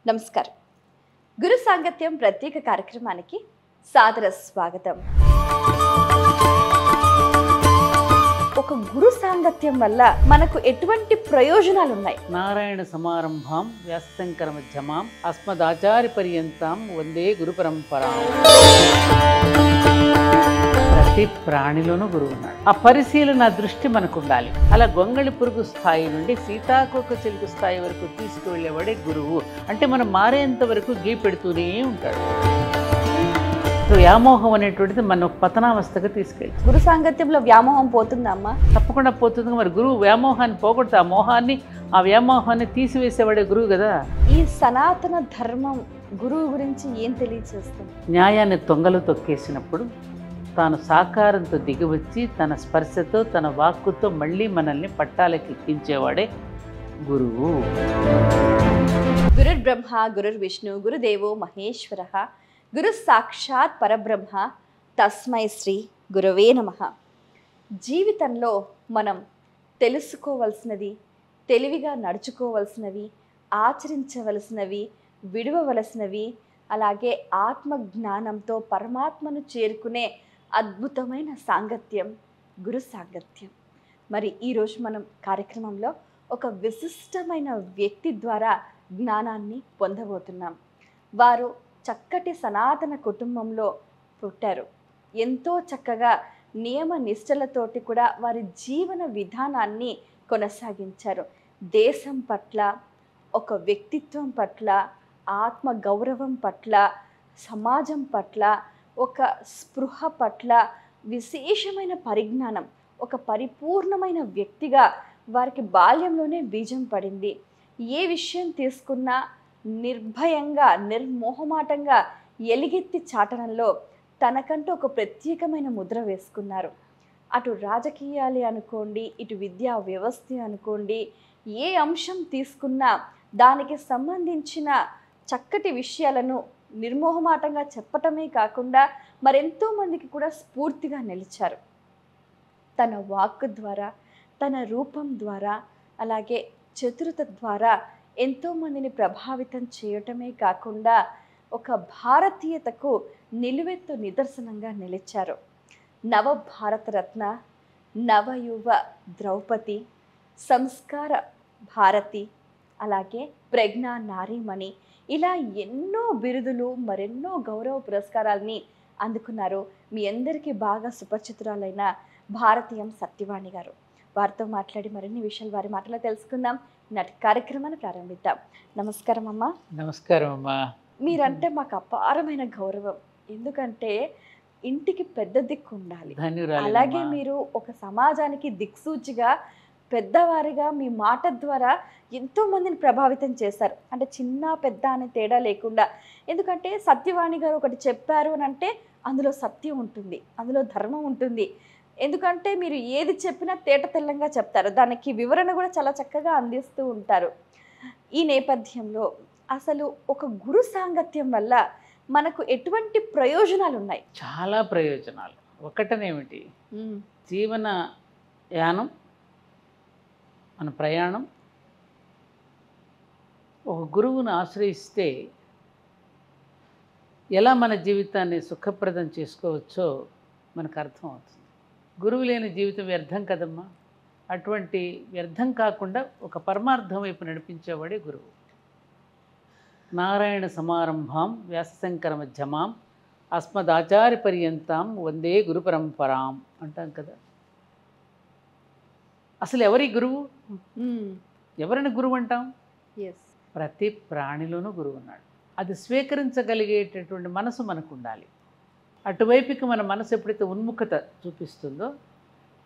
నమస్కారం. గురు సాంగత్యం ప్రత్యేక కార్యక్రమానికి సాదర స్వాగతం. ఒక గురు సాంగత్యం వల్ల మనకు ఎటువంటి ప్రయోజనాలు ఉన్నాయి? నారాయణ సమారంభాం వ్యాసశంకర మధ్యమాం అస్మదాచార్య పర్యంతం వందే గురు పరంపరాం. ప్రతి ప్రాణిలోనూ గురువు ఉన్నాడు. ఆ పరిశీలన దృష్టి మనకు ఉండాలి. అలా గొంగళి పురుగు స్థాయి నుండి సీతాకోక చిలుకు స్థాయి వరకు తీసుకువెళ్ళేవాడే గురువు. అంటే మనం మారేంత వరకు గీ పెడుతూనే ఉంటాడు. వ్యామోహం అనేటువంటిది మన పతనావస్థకు తీసుకెళ్ళి గురు సాంగత్యంలో వ్యామోహం పోతుందమ్మా? తప్పకుండా పోతుంది. మరి గురువు వ్యామోహాన్ని పోగొడుతుంది. ఆ మోహాన్ని, ఆ వ్యామోహాన్ని తీసివేసేవాడే గురువు కదా. ఈ సనాతన ధర్మం గురువు గురించి ఏం తెలియజేస్తుంది? న్యాయాన్ని తొంగలు తొక్కేసినప్పుడు తాను సాకారంతో దిగివచ్చి తన స్పర్శతో తన వాక్కుతో మళ్ళీ మనల్ని పట్టాలకి ఎక్కించేవాడే గురువు. గురుర్ బ్రహ్మ గురుర్ విష్ణు గురుదేవో మహేశ్వరః గురు సాక్షాత్ పరబ్రహ్మ తస్మై శ్రీ గురవే నమః. జీవితంలో మనం తెలుసుకోవలసినది, తెలివిగా నడుచుకోవలసినవి, ఆచరించవలసినవి, విడవవలసినవి, అలాగే ఆత్మజ్ఞానంతో పరమాత్మను చేరుకునే అద్భుతమైన సాంగత్యం గురు సాంగత్యం. మరి ఈరోజు మనం కార్యక్రమంలో ఒక విశిష్టమైన వ్యక్తి ద్వారా జ్ఞానాన్ని పొందబోతున్నాం. వారు చక్కటి సనాతన కుటుంబంలో పుట్టారు. ఎంతో చక్కగా నియమ నిష్టలతోటి కూడా వారి జీవన విధానాన్ని కొనసాగించారు. దేశం పట్ల, ఒక వ్యక్తిత్వం పట్ల, ఆత్మ గౌరవం పట్ల, సమాజం పట్ల, ఒక స్పృహ పట్ల విశేషమైన పరిజ్ఞానం, ఒక పరిపూర్ణమైన వ్యక్తిగా వారికి బాల్యంలోనే బీజం పడింది. ఏ విషయం తీసుకున్నా నిర్భయంగా, నిర్మోహమాటంగా ఎలుగెత్తి చాటనంలో తనకంటూ ఒక ప్రత్యేకమైన ముద్ర వేసుకున్నారు. అటు రాజకీయాలే అనుకోండి, ఇటు విద్యా వ్యవస్థ అనుకోండి, ఏ అంశం తీసుకున్నా దానికి సంబంధించిన చక్కటి విషయాలను నిర్మోహమాటంగా చెప్పటమే కాకుండా మరెంతో మందికి కూడా స్ఫూర్తిగా నిలిచారు. తన వాక్కు ద్వారా, తన రూపం ద్వారా, అలాగే చతురత ద్వారా ఎంతోమందిని ప్రభావితం చేయటమే కాకుండా ఒక భారతీయతకు నిలువెత్తు నిదర్శనంగా నిలిచారు. నవభారతరత్న, నవయువ ద్రౌపది, సంస్కార భారతి, అలాగే ప్రజ్ఞా నారీమణి, ఇలా ఎన్నో బిరుదులు, మరెన్నో గౌరవ పురస్కారాలని అందుకున్నారు. మీ అందరికీ బాగా సుపరిచితురాలైన భారతీయం సత్యవాణి గారు. వారితో మాట్లాడి మరిన్ని విషయాలు వారి మాటలో తెలుసుకుందాం. నాటి కార్యక్రమాన్ని ప్రారంభిద్దాం. నమస్కారం అమ్మా. నమస్కారం అమ్మా. మీరంటే మాకు అపారమైన గౌరవం. ఎందుకంటే ఇంటికి పెద్ద దిక్కు ఉండాలి, అలాగే మీరు ఒక సమాజానికి దిక్సూచిగా పెద్దవారిగా మీ మాట ద్వారా ఎంతో మందిని ప్రభావితం చేశారు. అంటే చిన్న పెద్ద అనే తేడా లేకుండా. ఎందుకంటే సత్యవాణి గారు ఒకటి చెప్పారు అని అంటే అందులో సత్యం ఉంటుంది, అందులో ధర్మం ఉంటుంది. ఎందుకంటే మీరు ఏది చెప్పినా తేట తెల్లంగా చెప్తారు, దానికి వివరణ కూడా చాలా చక్కగా అందిస్తూ ఉంటారు. ఈ నేపథ్యంలో అసలు ఒక గురు సాంగత్యం వల్ల మనకు ఎటువంటి ప్రయోజనాలు ఉన్నాయి? చాలా ప్రయోజనాలు. ఒకటనేమిటి, జీవన యానం, మన ప్రయాణం ఒక గురువును ఆశ్రయిస్తే ఎలా మన జీవితాన్ని సుఖప్రదం చేసుకోవచ్చో మనకు అర్థమవుతుంది. గురువు లేని జీవితం వ్యర్థం కదమ్మా. అటువంటి వ్యర్థం కాకుండా ఒక పరమార్థం వైపు నడిపించేవాడే గురువు. నారాయణ సమారంభాం వ్యాసశంకర మధ్యమాం అస్మదాచార్య పర్యంతం వందే గురు పరంపరాం అంటాం కదా. అసలు ఎవరి గురువు? ఎవరిని గురువు అంటాం? ప్రతి ప్రాణిలోనూ గురువు ఉన్నాడు. అది స్వీకరించగలిగేటటువంటి మనసు మనకు ఉండాలి. అటువైపుకి మన మనసు ఎప్పుడైతే ఉన్ముఖత చూపిస్తుందో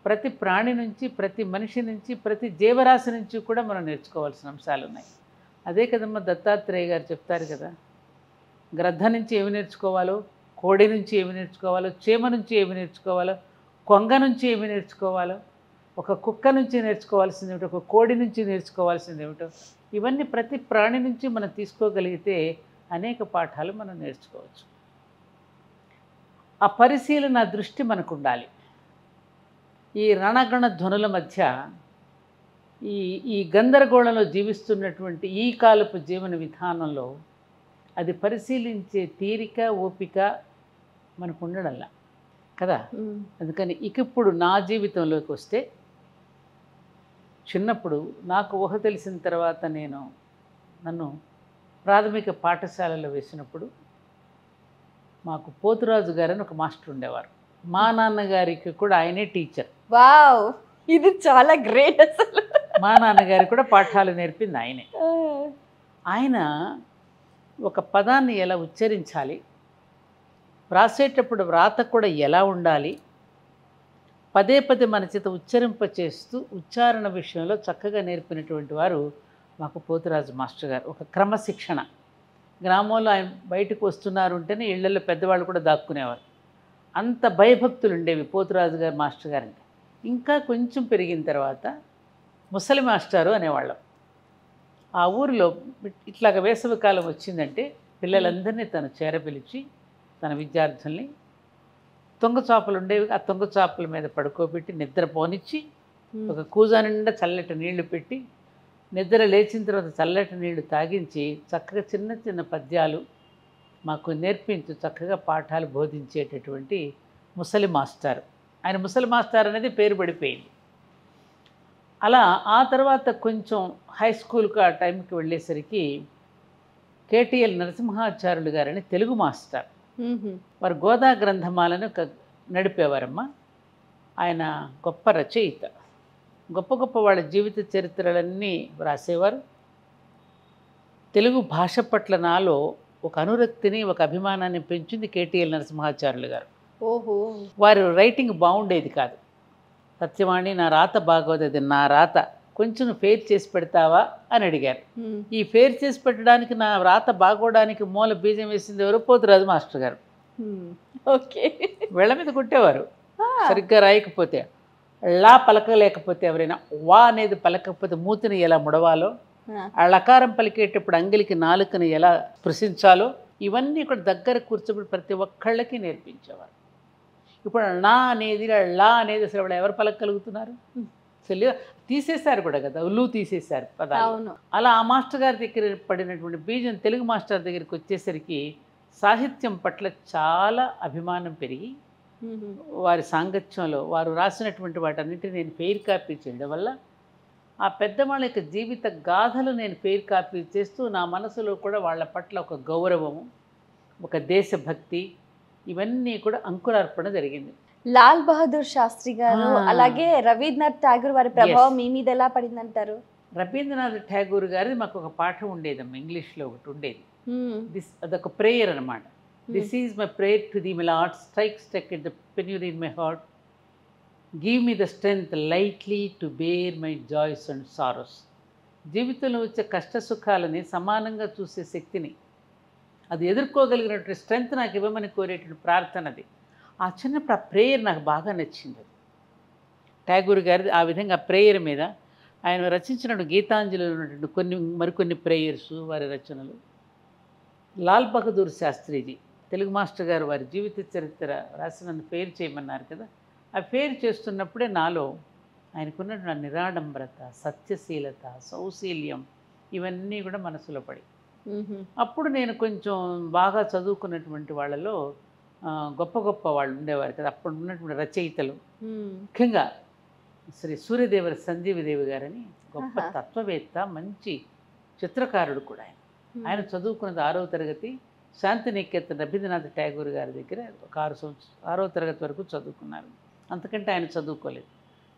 ప్రతి ప్రాణి నుంచి, ప్రతి మనిషి నుంచి, ప్రతి జీవరాశి నుంచి కూడా మనం నేర్చుకోవాల్సిన అంశాలు ఉన్నాయి. అదే కదమ్మా దత్తాత్రేయ గారు చెప్తారు కదా, గ్రద్ద నుంచి ఏమి నేర్చుకోవాలో, కోడి నుంచి ఏమి నేర్చుకోవాలో, చీమ నుంచి ఏమి నేర్చుకోవాలో, కొంగ నుంచి ఏమి నేర్చుకోవాలో, ఒక కుక్క నుంచి నేర్చుకోవాల్సింది ఏమిటో, ఒక కోడి నుంచి నేర్చుకోవాల్సింది ఏమిటో, ఇవన్నీ ప్రతి ప్రాణి నుంచి మనం తీసుకోగలిగితే అనేక పాఠాలు మనం నేర్చుకోవచ్చు. ఆ పరిశీలన దృష్టి మనకు ఉండాలి. ఈ రణగణ ధ్వనుల మధ్య ఈ ఈ గందరగోళంలో జీవిస్తున్నటువంటి ఈ కాలపు జీవన విధానంలో అది పరిశీలించే తీరిక ఓపిక మనకు ఉండడంలా కదా. అందుకని ఇప్పుడు నా జీవితంలోకి వస్తే, చిన్నప్పుడు నాకు ఊహ తెలిసిన తర్వాత నన్ను ప్రాథమిక పాఠశాలలో వేసినప్పుడు మాకు పోతురాజు గారని ఒక మాస్టర్ ఉండేవారు. మా నాన్నగారికి కూడా ఆయనే టీచర్. వావ్, ఇది చాలా గ్రేట్ అసలు. మా నాన్నగారికి కూడా పాఠాలు నేర్పింది ఆయనే. ఆయన ఒక పదాన్ని ఎలా ఉచ్చరించాలి, వ్రాసేటప్పుడు వ్రాత కూడా ఎలా ఉండాలి, పదే పదే మన చేత ఉచ్చరింప చేస్తూ ఉచ్చారణ విషయంలో చక్కగా నేర్పినటువంటి వారు మాకు పోతురాజు మాస్టర్ గారు. ఒక క్రమశిక్షణ. గ్రామంలో ఆయన బయటకు వస్తున్నారు ఉంటేనే ఇళ్లలో పెద్దవాళ్ళు కూడా దాక్కునేవారు. అంత భయభక్తులు ఉండేవి పోతురాజు గారు మాస్టర్ గారంటే. ఇంకా కొంచెం పెరిగిన తర్వాత ముసలి మాస్టారు అనేవాళ్ళం. ఆ ఊరిలో ఇట్లాగ వేసవి కాలం వచ్చిందంటే పిల్లలందరినీ తను చేరపిలిచి తన విద్యార్థుల్ని తుంగచాపలు ఉండేవి, ఆ తుంగచాపల మీద పడుకోబెట్టి నిద్ర పోనిచ్చి ఒక కూజా నిండా చల్లటి నీళ్లు పెట్టి నిద్ర లేచిన తర్వాత చల్లటి నీళ్లు తాగించి చక్కగా చిన్న చిన్న పద్యాలు మాకు నేర్పించు చక్కగా పాఠాలు బోధించేటటువంటి ముసలి మాస్టారు. ఆయన ముసలి మాస్టర్ అనేది పేరు పడిపోయింది. అలా ఆ తర్వాత కొంచెం హై స్కూల్కి ఆ టైంకి వెళ్ళేసరికి కేటీఎల్ నరసింహాచార్యులు గారని తెలుగు మాస్టర్, వారు గోదా గ్రంథమాలను ఒక నడిపేవారమ్మ. ఆయన గొప్ప రచయిత, గొప్ప గొప్ప వాళ్ళ జీవిత చరిత్రలన్నీ రాసేవారు. తెలుగు భాష పట్ల నాలో ఒక అనురక్తిని, ఒక అభిమానాన్ని పెంచింది కేటీఎల్ నరసింహాచార్యులు గారు. ఓహో. వారు రైటింగ్ బాగుండేది కాదు. సత్యవాణి, నా రాత బాగోదది, నా రాత కొంచెం ఫెయిర్ చేసి పెడతావా అని అడిగారు. ఈ ఫెయిర్ చేసి పెట్టడానికి, నా రాత బాగోడానికి మూల బీజం వేసింది ఎవరు? పోతురాజు మాస్టర్ గారు. ఓకే. వేళ్ల మీద కొట్టేవారు సరిగ్గా రాయకపోతే. లా పలకలేకపోతే, ఎవరైనా వా అనేది పలకకపోతే మూతిని ఎలా ముడవాలో, ఆ లకారం పలికేటప్పుడు అంగిలికి నాలుకని ఎలా స్పృశించాలో, ఇవన్నీ కూడా దగ్గర కూర్చోబెట్టి ప్రతి ఒక్కళ్ళకి నేర్పించేవారు. ఇప్పుడు నా అనేది, లా అనేది అసలు ఎవరు పలకగలుగుతున్నారు? అసలు తీసేశారు కూడా కదా, ఉల్లు తీసేశారు పదాలు. అలా ఆ మాస్టర్ గారి దగ్గర పడినటువంటి బీజం తెలుగు మాస్టర్ దగ్గరికి వచ్చేసరికి సాహిత్యం పట్ల చాలా అభిమానం పెరిగి, వారి సాంగత్యంలో వారు రాసినటువంటి వాటన్నిటిని నేను ఫెయిర్ కాపీ చేయడం వల్ల ఆ పెద్దవాళ్ళ యొక్క జీవిత గాథలు నేను ఫెయిర్ కాపీ చేస్తూ నా మనసులో కూడా వాళ్ళ పట్ల ఒక గౌరవము, ఒక దేశభక్తి, ఇవన్నీ కూడా అంకురార్పణ జరిగింది. లాల్ బహదూర్ శాస్త్రి గారు, అలాగే రవీంద్రనాథ్ ఠాగూర్ వారి ప్రభావం మీ మీద ఎలా పడిందంటారు? రవీంద్రనాథ్ ఠాగూర్ గారి మాకు ఒక పాఠం ఉండేదమ్మా, ఇంగ్లీష్లో ఒకటి ఉండేది. అదొక ప్రేయర్ అనమాట. This is my prayer to the my lord, strike strike at the penury in my heart, give me the strength lightly to bear my joys and sorrows. జీవితంలో వచ్చే కష్ట సుఖాలని సమానంగా చూసే శక్తిని, అది ఎదుర్కోగలిగినటువంటి స్ట్రెంగ్త్ నాకు ఇవ్వమని కోరేటువంటి ప్రార్థన అది. ఆ చిన్నప్పుడు ఆ ప్రేయర్ నాకు బాగా నచ్చింది. ఠాగూర్ గారి ఆ విధంగా ప్రేయర్ మీద ఆయన రచించిన గీతాంజలిలో ఉన్నటువంటి మరికొన్ని ప్రేయర్స్, వారి రచనలు. లాల్ బహదూర్ శాస్త్రిజీ తెలుగు మాస్టర్ గారు వారి జీవిత చరిత్ర రాసి నన్ను ఫెయిర్ చేయమన్నారు కదా. ఆ ఫెయిర్ చేస్తున్నప్పుడే నాలో ఆయనకున్నటువంటి నిరాడంబరత, సత్యశీలత, సౌశీల్యం, ఇవన్నీ కూడా మనసులో పడి, అప్పుడు నేను కొంచెం బాగా చదువుకున్నటువంటి వాళ్ళలో గొప్ప గొప్ప వాళ్ళు ఉండేవారు కదా, అప్పుడు ఉన్నటువంటి రచయితలు, ముఖ్యంగా శ్రీ సూర్యదేవర సంజీవదేవి గారని గొప్ప తత్వవేత్త, మంచి చిత్రకారుడు కూడా. ఆయన చదువుకున్నది 6వ తరగతి శాంతినికేతన్ రవీంద్రనాథ్ ఠాగూర్ గారి దగ్గర ఒక 6వ తరగతి వరకు చదువుకున్నారు. అంతకంటే ఆయన చదువుకోలేదు.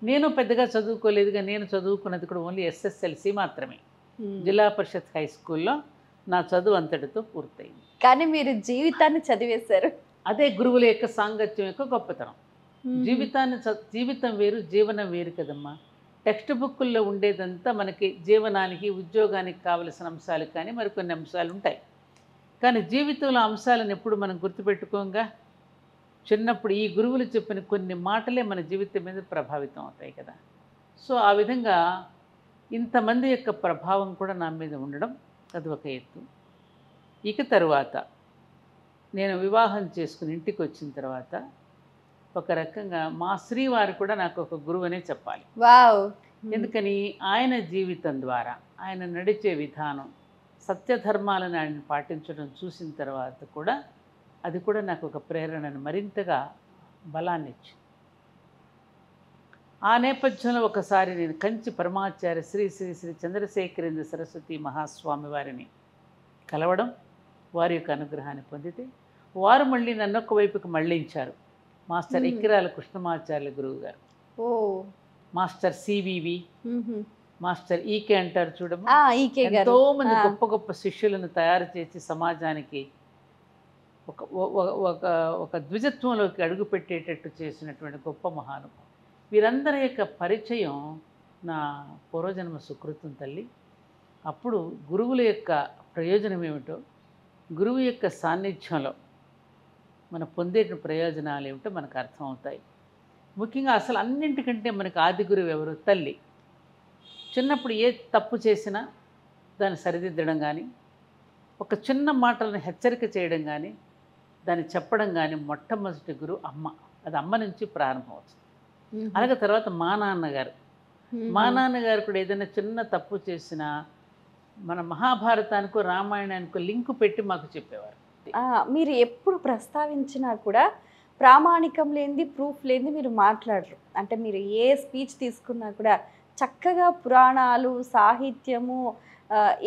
నేను పెద్దగా చదువుకోలేదుగా, నేను చదువుకున్నది కూడా ఓన్లీ SSLC మాత్రమే. జిల్లా పరిషత్ హై స్కూల్లో నా చదువు అంతటితో పూర్తయింది. కానీ మీరు జీవితాన్ని చదివేశారు. అదే గురువుల యొక్క సాంగత్యం యొక్క గొప్పతనం. జీవితం వేరు, జీవనం వేరు కదమ్మా. టెక్స్ట్ బుక్కుల్లో ఉండేదంతా మనకి జీవనానికి, ఉద్యోగానికి కావలసిన అంశాలు, కానీ మరికొన్ని అంశాలు ఉంటాయి. కానీ జీవితంలో అంశాలను ఎప్పుడు మనం గుర్తుపెట్టుకోగా, చిన్నప్పుడు ఈ గురువులు చెప్పిన కొన్ని మాటలే మన జీవితం మీద ప్రభావితం అవుతాయి కదా. సో ఆ విధంగా ఇంతమంది యొక్క ప్రభావం కూడా నా మీద ఉండడం అది ఒక ఎత్తు. ఇక తరువాత నేను వివాహం చేసుకుని ఇంటికి వచ్చిన తర్వాత ఒక రకంగా మా శ్రీవారు కూడా నాకు ఒక గురువు అనే చెప్పాలి. వావ్, ఎందుకని ఆయన జీవితం ద్వారా ఆయన నడిచే విధానం సత్యధర్మాలను ఆయన పాటించడం చూసిన తర్వాత కూడా అది కూడా నాకు ఒక ప్రేరణను మరింతగా బలాన్ని ఇచ్చింది. ఆ నేపథ్యంలో ఒకసారి నేను కంచి పరమాచార్య శ్రీ శ్రీ శ్రీ చంద్రశేఖరేంద్ర సరస్వతి మహాస్వామి వారిని కలవడం, వారి యొక్క అనుగ్రహాన్ని పొందితే వారు మళ్ళీ నన్ను ఒక వైపుకి మళ్ళించారు. మాస్టర్ ఇక్కిరాల కృష్ణమాచార్యుల గురువు గారు, మాస్టర్ సివివి, మాస్టర్ ఈకే అంటారు చూడము, ఎంతో మంది గొప్ప గొప్ప శిష్యులను తయారు చేసి సమాజానికి ఒక ద్విజత్వంలోకి అడుగు పెట్టేటట్టు చేసినటువంటి గొప్ప మహానుభావులు. వీరందరి యొక్క పరిచయం నా పూర్వజన్మ సుకృతం తల్లి. అప్పుడు గురువుల యొక్క ప్రయోజనం ఏమిటో, గురువు యొక్క సాన్నిధ్యంలో మనం పొందే ప్రయోజనాలు ఏమిటో మనకు అర్థమవుతాయి. ముఖ్యంగా అసలు అన్నింటికంటే మనకు ఆది గురువు ఎవరు? తల్లి. చిన్నప్పుడు ఏ తప్పు చేసినా దాన్ని సరిదిద్దడం కానీ, ఒక చిన్న మాటలను హెచ్చరిక చేయడం కానీ, దాన్ని చెప్పడం కానీ మొట్టమొదటి గురువు అమ్మ. అది అమ్మ నుంచి ప్రారంభమవుతుంది. అలాగే తర్వాత మా నాన్నగారు. మా నాన్నగారు కూడా ఏదైనా చిన్న తప్పు చేసినా మన మహాభారతానికో రామాయణానికో లింకు పెట్టి మాకు చెప్పేవారు. మీరు ఎప్పుడు ప్రస్తావించినా కూడా ప్రామాణికం లేనిది, ప్రూఫ్ లేనిది మీరు మాట్లాడరు. అంటే మీరు ఏ స్పీచ్ తీసుకున్నా కూడా చక్కగా పురాణాలు, సాహిత్యము,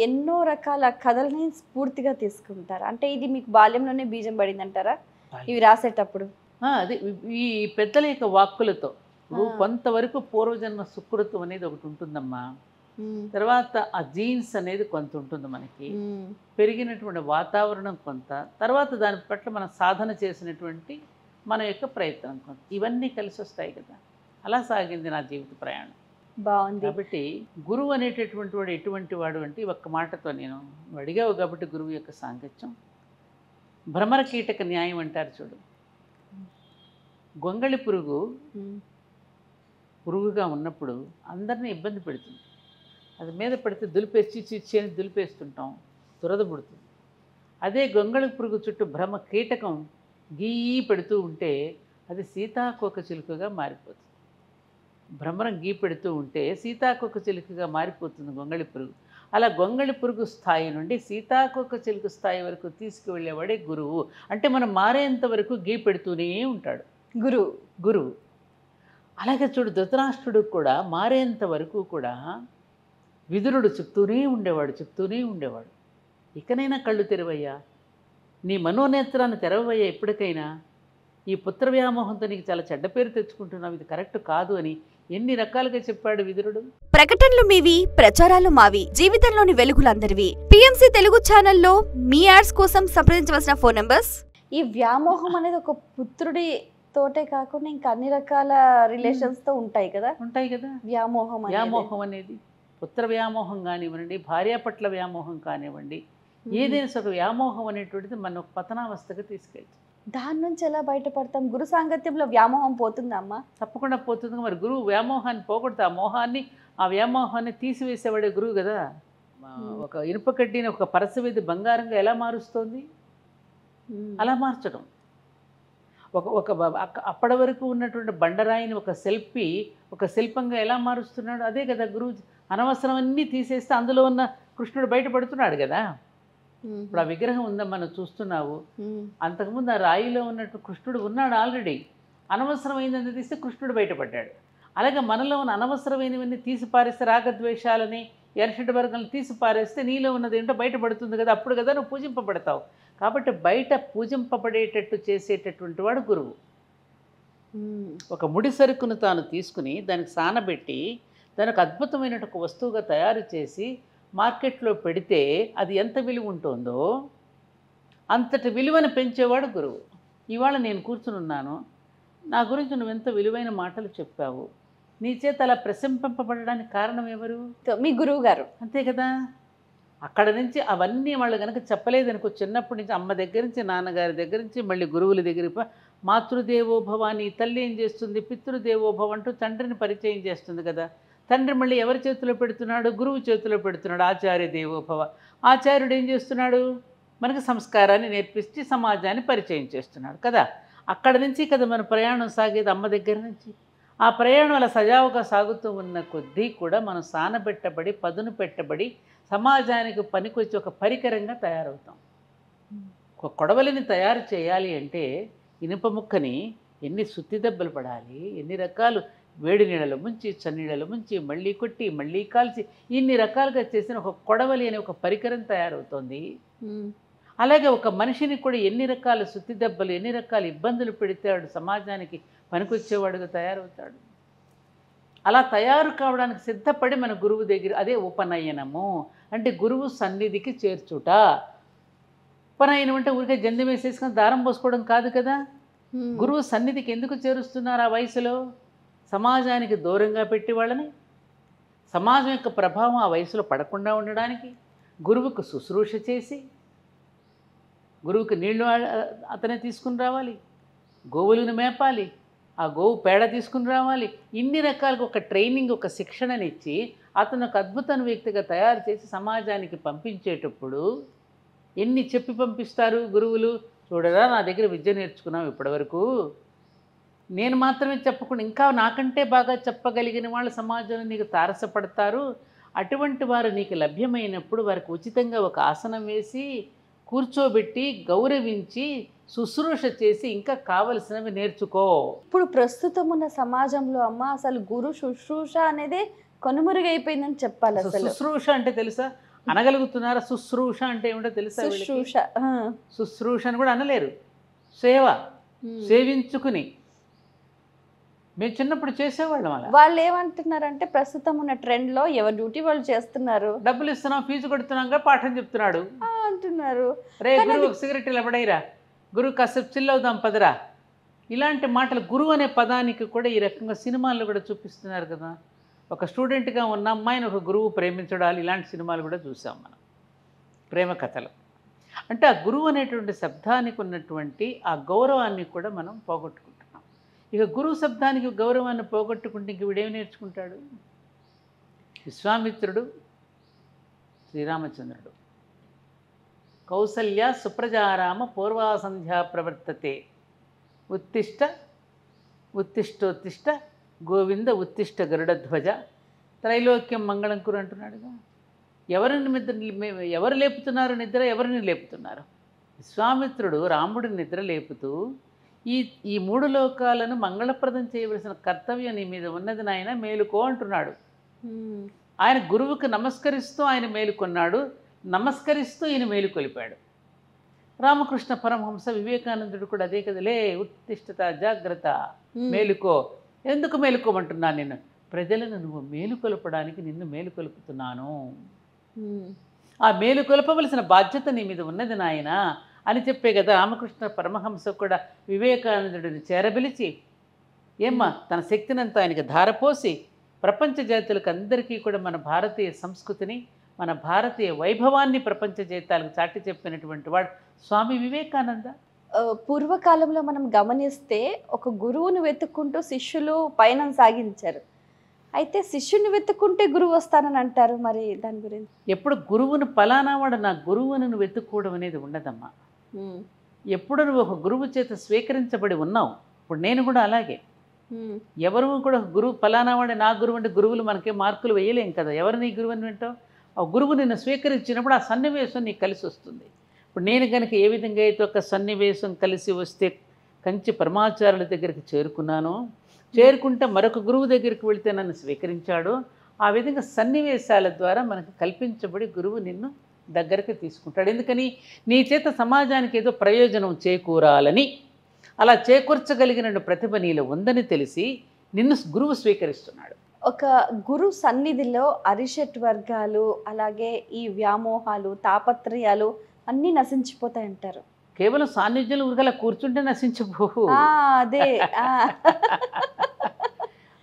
ఎన్నో రకాల కథల్ని స్ఫూర్తిగా తీసుకుంటారు. అంటే ఇది మీకు బాల్యంలోనే బీజం పడిందంటారా ఇవి రాసేటప్పుడు? అది ఈ పెద్దల యొక్క వాక్కులతో కొంతవరకు పూర్వజన్మ సుకృతం అనేది ఒకటి ఉంటుందమ్మా. తర్వాత ఆ జీన్స్ అనేది కొంత ఉంటుంది మనకి, పెరిగినటువంటి వాతావరణం కొంత, తర్వాత దాని పట్ల మనం సాధన చేసినటువంటి మన యొక్క ప్రయత్నం కొంత, ఇవన్నీ కలిసి వస్తాయి కదా. అలా సాగింది నా జీవిత ప్రయాణం. బాగుంది. కాబట్టి గురువు అనేటటువంటి వాడు ఎటువంటి వాడు అంటే, ఒక్క మాటతో నేను అడిగావు కాబట్టి గురువు యొక్క సాంగత్యం. భ్రమర కీటక న్యాయం అంటారు చూడు. గొంగళి పురుగుగా ఉన్నప్పుడు అందరినీ ఇబ్బంది పెడుతుంది. అది మీద పడితే దులిపేసి చిచ్చి అని దులిపేస్తుంటాం, దురద పుడుతుంది. అదే గొంగళి పురుగు చుట్టూ భ్రమ కీటకం గీ పెడుతూ ఉంటే అది సీతాకోక చిలుకగా మారిపోతుంది. భ్రమరం గీ పెడుతూ ఉంటే సీతాకోక చిలుకగా మారిపోతుంది గొంగళి పురుగు. అలా గొంగళి పురుగు స్థాయి నుండి సీతాకోక చిలుక స్థాయి వరకు తీసుకువెళ్ళేవాడే గురువు. అంటే మనం మారేంత వరకు గీ పెడుతూనే ఉంటాడు గురువు. అలాగే చూడు, ధృతరాష్ట్రుడు కూడా మారేంత వరకు కూడా విదురుడు చెప్తూనే ఉండేవాడు. ఇకనైనా కళ్ళు తెరవయ్యా, నీ మనోనేత్రాన్ని తెరవయ్యా, ఎప్పటికైనా ఈ పుత్ర వ్యామోహంతో నీకు చాలా చెడ్డ పేరు తెచ్చుకుంటున్నావు, ఇది కరెక్ట్ కాదు అని ఎన్ని రకాలుగా చెప్పాడు విదురుడు. ప్రకటనలు మీవి, ప్రచారాలు మావి, జీవితంలోని వెలుగులందరివి. పిఎంసి తెలుగు ఛానల్లో మీ యాడ్స్ కోసం సంప్రదించవలసిన ఫోన్ నంబర్స్. ఈ వ్యామోహం అనేది ఒక పుత్రుడి తోటే కాకుండా ఇంకా అన్ని రకాల రిలేషన్స్ తో ఉంటాయి కదా. వ్యామోహం అనేది పుత్ర వ్యామోహం కానివ్వండి, భార్య పట్ల వ్యామోహం కానివ్వండి, ఏదైనా ఒక వ్యామోహం అనేటువంటిది మన ఒక పతనావస్థకు తీసుకెళ్తుంది. దాని నుంచి ఎలా బయటపడతాం? గురు సాంగత్యంలో వ్యామోహం పోతుందా అమ్మా? తప్పకుండా పోతుంది. మరి గురువు వ్యామోహాన్ని పోగొడతా, ఆ వ్యామోహాన్ని తీసివేసేవాడే గురువు కదా. ఒక ఇనుప కడ్డీని ఒక పరసవేది బంగారంగా ఎలా మారుస్తుంది? అలా మార్చడం. అప్పటి వరకు ఉన్నటువంటి బండరాయిని ఒక శిల్పంగా ఎలా మారుస్తున్నాడు? అదే కదా గురువు. అనవసరం అన్నీ తీసేస్తే అందులో ఉన్న కృష్ణుడు బయటపడుతున్నాడు కదా. ఇప్పుడు ఆ విగ్రహం ఉందా మనం చూస్తున్నావు, అంతకుముందు ఆ రాయిలో ఉన్నట్టు కృష్ణుడు ఉన్నాడు ఆల్రెడీ. అనవసరమైనది తీస్తే కృష్ణుడు బయటపడ్డాడు. అలాగే మనలో ఉన్న అనవసరమైనవన్నీ తీసి పారేస్తే, రాగద్వేషాలని, ఎర్షడ్ వర్గాలను తీసి పారేస్తే నీలో ఉన్నది ఏంటో బయటపడుతుంది కదా. అప్పుడు కదా నువ్వు పూజింపబడతావు. కాబట్టి బయట పూజింపబడేటట్టు చేసేటటువంటి వాడు గురువు. ఒక ముడి సరుకును తాను తీసుకుని దానికి సానబెట్టి దానికి అద్భుతమైన ఒక వస్తువుగా తయారు చేసి మార్కెట్లో పెడితే అది ఎంత విలువ ఉంటుందో అంతటి విలువను పెంచేవాడు గురువు. ఇవాళ నేను కూర్చుని ఉన్నాను, నా గురించి నువ్వు ఎంత విలువైన మాటలు చెప్పావు, నీ చేత అలా ప్రశంసింపబడడానికి కారణం ఎవరు? మీ గురువు గారు. అంతే కదా. అక్కడ నుంచి అవన్నీ వాళ్ళు కనుక చెప్పలేదనుకో, చిన్నప్పటి నుంచి అమ్మ దగ్గర నుంచి, నాన్నగారి దగ్గర నుంచి, మళ్ళీ గురువుల దగ్గరికి మాతృదేవోభవ, నీ తల్లి ఏం చేస్తుంది, పితృదేవోభవ అంటూ తండ్రిని పరిచయం చేస్తుంది కదా. తండ్రి మళ్ళీ ఎవరి చేతిలో పెడుతున్నాడు? గురువు చేతిలో పెడుతున్నాడు. ఆచార్య దేవోభవ. ఆచార్యుడు ఏం చేస్తున్నాడు? మనకు సంస్కారాన్ని నేర్పించి సమాజాన్ని పరిచయం చేస్తున్నాడు కదా. అక్కడ నుంచి కదా మన ప్రయాణం సాగేది, అమ్మ దగ్గర నుంచి. ఆ ప్రయాణం అలా సజావుగా సాగుతూ ఉన్న కొద్దీ కూడా మనం సానబెట్టబడి పదును పెట్టబడి సమాజానికి పనికొచ్చి ఒక పరికరంగా తయారవుతాం. ఒక కొడవలిని తయారు చేయాలి అంటే ఇనుప ముక్కని ఎన్ని సుత్తి దెబ్బలు పడాలి, ఎన్ని రకాలు వేడి నీళ్ళలో ముంచి చన్నీళ్ళలో ముంచి మళ్ళీ కొట్టి మళ్ళీ కాల్చి ఇన్ని రకాలుగా చేసిన ఒక కొడవలి అనే ఒక పరికరం తయారవుతోంది. అలాగే ఒక మనిషిని కూడా ఎన్ని రకాల సుత్తి దెబ్బలు ఎన్ని రకాల ఇబ్బందులు పెడితే వాడు సమాజానికి పనికొచ్చేవాడుగా తయారవుతాడు. అలా తయారు కావడానికి సిద్ధపడి మన గురువు దగ్గర, అదే ఉపనయనము అంటే గురువు సన్నిధికి చేర్చుట. ఉపనయనం అంటే ఊరికే జందెం వేసేసుకొని దారం పోసుకోవడం కాదు కదా. గురువు సన్నిధికి ఎందుకు చేరుస్తున్నారు ఆ వయసులో? సమాజానికి దూరంగా పెట్టి వాళ్ళని, సమాజం యొక్క ప్రభావం ఆ వయసులో పడకుండా ఉండడానికి, గురువుకు శుశ్రూష చేసి, గురువుకి నీళ్లు అతనే తీసుకుని రావాలి, గోవులను మేపాలి, ఆ గోవు పేడ తీసుకుని రావాలి. ఇన్ని రకాలుగా ఒక ట్రైనింగ్ ఒక శిక్షణనిచ్చి అతను ఒక అద్భుతమైన వ్యక్తిగా తయారు చేసి సమాజానికి పంపించేటప్పుడు ఎన్ని చెప్పి పంపిస్తారు గురువులు? చూడరా, నా దగ్గర విద్య నేర్చుకున్నావు ఇప్పటివరకు, నేను మాత్రమే చెప్పకుండా ఇంకా నాకంటే బాగా చెప్పగలిగిన వాళ్ళు సమాజంలో నీకు తారసపడతారు. అటువంటి వారు నీకు లభ్యమైనప్పుడు వారికి ఉచితంగా ఒక ఆసనం వేసి కూర్చోబెట్టి గౌరవించి శుశ్రూష చేసి ఇంకా కావలసినవి నేర్చుకో. ఇప్పుడు ప్రస్తుతం ఉన్న సమాజంలో అమ్మ అసలు గురు శుశ్రూష అనేది కనుమరుగైపోయిందని చెప్పాలి. అసలు శుశ్రూష అంటే తెలుసా? అనగలుగుతున్నారా? శుశ్రూష అంటే ఏమిటో తెలుసా? శుశ్రూష శుశ్రూష అని కూడా అనలేరు. సేవ, సేవించుకుని మేము చిన్నప్పుడు చేసేవాళ్ళం. అలా వాళ్ళు ఏమంటున్నారంటే ప్రస్తుతం ఉన్న ట్రెండ్ లో ఎవరి డ్యూటీ వాళ్ళు చేస్తున్నారు, డబ్బులు ఇస్తున్నాం ఫీజు కొడుతున్నాం పాఠం చెప్తున్నాడు అంటున్నారు. రే గురువు ఒక సిగరెట్ ఇవ్వడైరా, గురువు కాసేపు చిల్లవుదాం పదరా, ఇలాంటి మాటలు. గురువు అనే పదానికి కూడా ఈ రకంగా సినిమాల్లో కూడా చూపిస్తున్నారు కదా. ఒక స్టూడెంట్గా ఉన్న అమ్మాయిని ఒక గురువు ప్రేమించడాలు, ఇలాంటి సినిమాలు కూడా చూసాం మనం, ప్రేమ కథలు. అంటే ఆ గురువు అనేటువంటి శబ్దానికి ఉన్నటువంటి ఆ గౌరవాన్ని కూడా మనం పోగొట్టుకుంటున్నాం. ఇక గురువు శబ్దానికి గౌరవాన్ని పోగొట్టుకుంటే ఇంక వీడేమి నేర్చుకుంటాడు? విశ్వామిత్రుడు, శ్రీరామచంద్రుడు, కౌసల్య సుప్రజారామ పూర్వాసంధ్యా ప్రవర్తతే, ఉత్తిష్ట ఉత్తిష్టోత్తిష్ట గోవింద ఉత్తిష్ట గరుడధ్వజ, త్రైలోక్యం మంగళం కురు అంటున్నాడుగా. ఎవరు లేపుతున్నారు నిద్ర? ఎవరిని లేపుతున్నారు? విశ్వామిత్రుడు రాముడిని నిద్ర లేపుతూ ఈ మూడు లోకాలను మంగళప్రదం చేయవలసిన కర్తవ్యం నీ మీద ఉన్నది నాయన, మేలుకో అంటున్నాడు. ఆయన గురువుకు నమస్కరిస్తూ ఆయన మేలుకొన్నాడు, నమస్కరిస్తూ ఈయన మేలుకొలిపాడు. రామకృష్ణ పరమహంస వివేకానందుడు కూడా అదే కదలే, ఉత్తిష్టత జాగ్రత్త, మేలుకో. ఎందుకు మేలుకోమంటున్నాను? నేను ప్రజలను నువ్వు మేలుకొల్పడానికి నిన్ను మేలుకొలుపుతున్నాను. ఆ మేలుకొల్పవలసిన బాధ్యత నీ మీద ఉన్నది నాయన అని చెప్పే కదా రామకృష్ణ పరమహంస కూడా వివేకానందుడిని చేరబిలిచి ఏమ్మా తన శక్తినంతా ఆయనకి ధారపోసి ప్రపంచ జాతులకు అందరికీ కూడా మన భారతీయ సంస్కృతిని మన భారతీయ వైభవాన్ని ప్రపంచ జాతాలకు చాటి చెప్పినటువంటి వాడు స్వామి వివేకానంద. పూర్వకాలంలో మనం గమనిస్తే ఒక గురువును వెతుక్కుంటూ శిష్యులు పయనం సాగించారు. అయితే శిష్యుని వెతుక్కుంటే గురువు వస్తానని అంటారు, మరి దాని గురించి? ఎప్పుడు గురువును పలానా వాడు నా గురువును నువ్వు వెతుక్కోవడం అనేది ఉండదమ్మా. ఎప్పుడు నువ్వు ఒక గురువు చేత స్వీకరించబడి ఉన్నావు. ఇప్పుడు నేను కూడా అలాగే, ఎవరు కూడా గురువు పలానా వాడే నా గురువు అంటే గురువులు మనకే మార్కులు వేయలేం కదా. ఎవరు నీ గురువు అని వింటావు? ఆ గురువు నిన్ను స్వీకరించినప్పుడు ఆ సన్నివేశం నీకు కలిసి వస్తుంది. ఇప్పుడు నేను కనుక ఏ విధంగా అయితే ఒక సన్నివేశం కలిసి వస్తే కంచి పరమాచార్యుల దగ్గరికి చేరుకున్నానో, చేరుకుంటే మరొక గురువు దగ్గరికి వెళితే నన్ను స్వీకరించాడు, ఆ విధంగా సన్నివేశాల ద్వారా మనకు కల్పించబడి గురువు నిన్ను దగ్గరికి తీసుకుంటాడు. ఎందుకని? నీ చేత సమాజానికి ఏదో ప్రయోజనం చేకూరాలని, అలా చేకూర్చగలిగిన ప్రతిభ నీలో ఉందని తెలిసి నిన్ను గురువు స్వీకరిస్తున్నాడు. ఒక గురు సన్నిధిలో అరిషట్ వర్గాలు, అలాగే ఈ వ్యామోహాలు, తాపత్రయాలు అన్నీ నశించిపోతాయంటారు. కేవలం సాన్నిధ్యంలో ఊరికలా కూర్చుంటే నశించిపోవు. అదే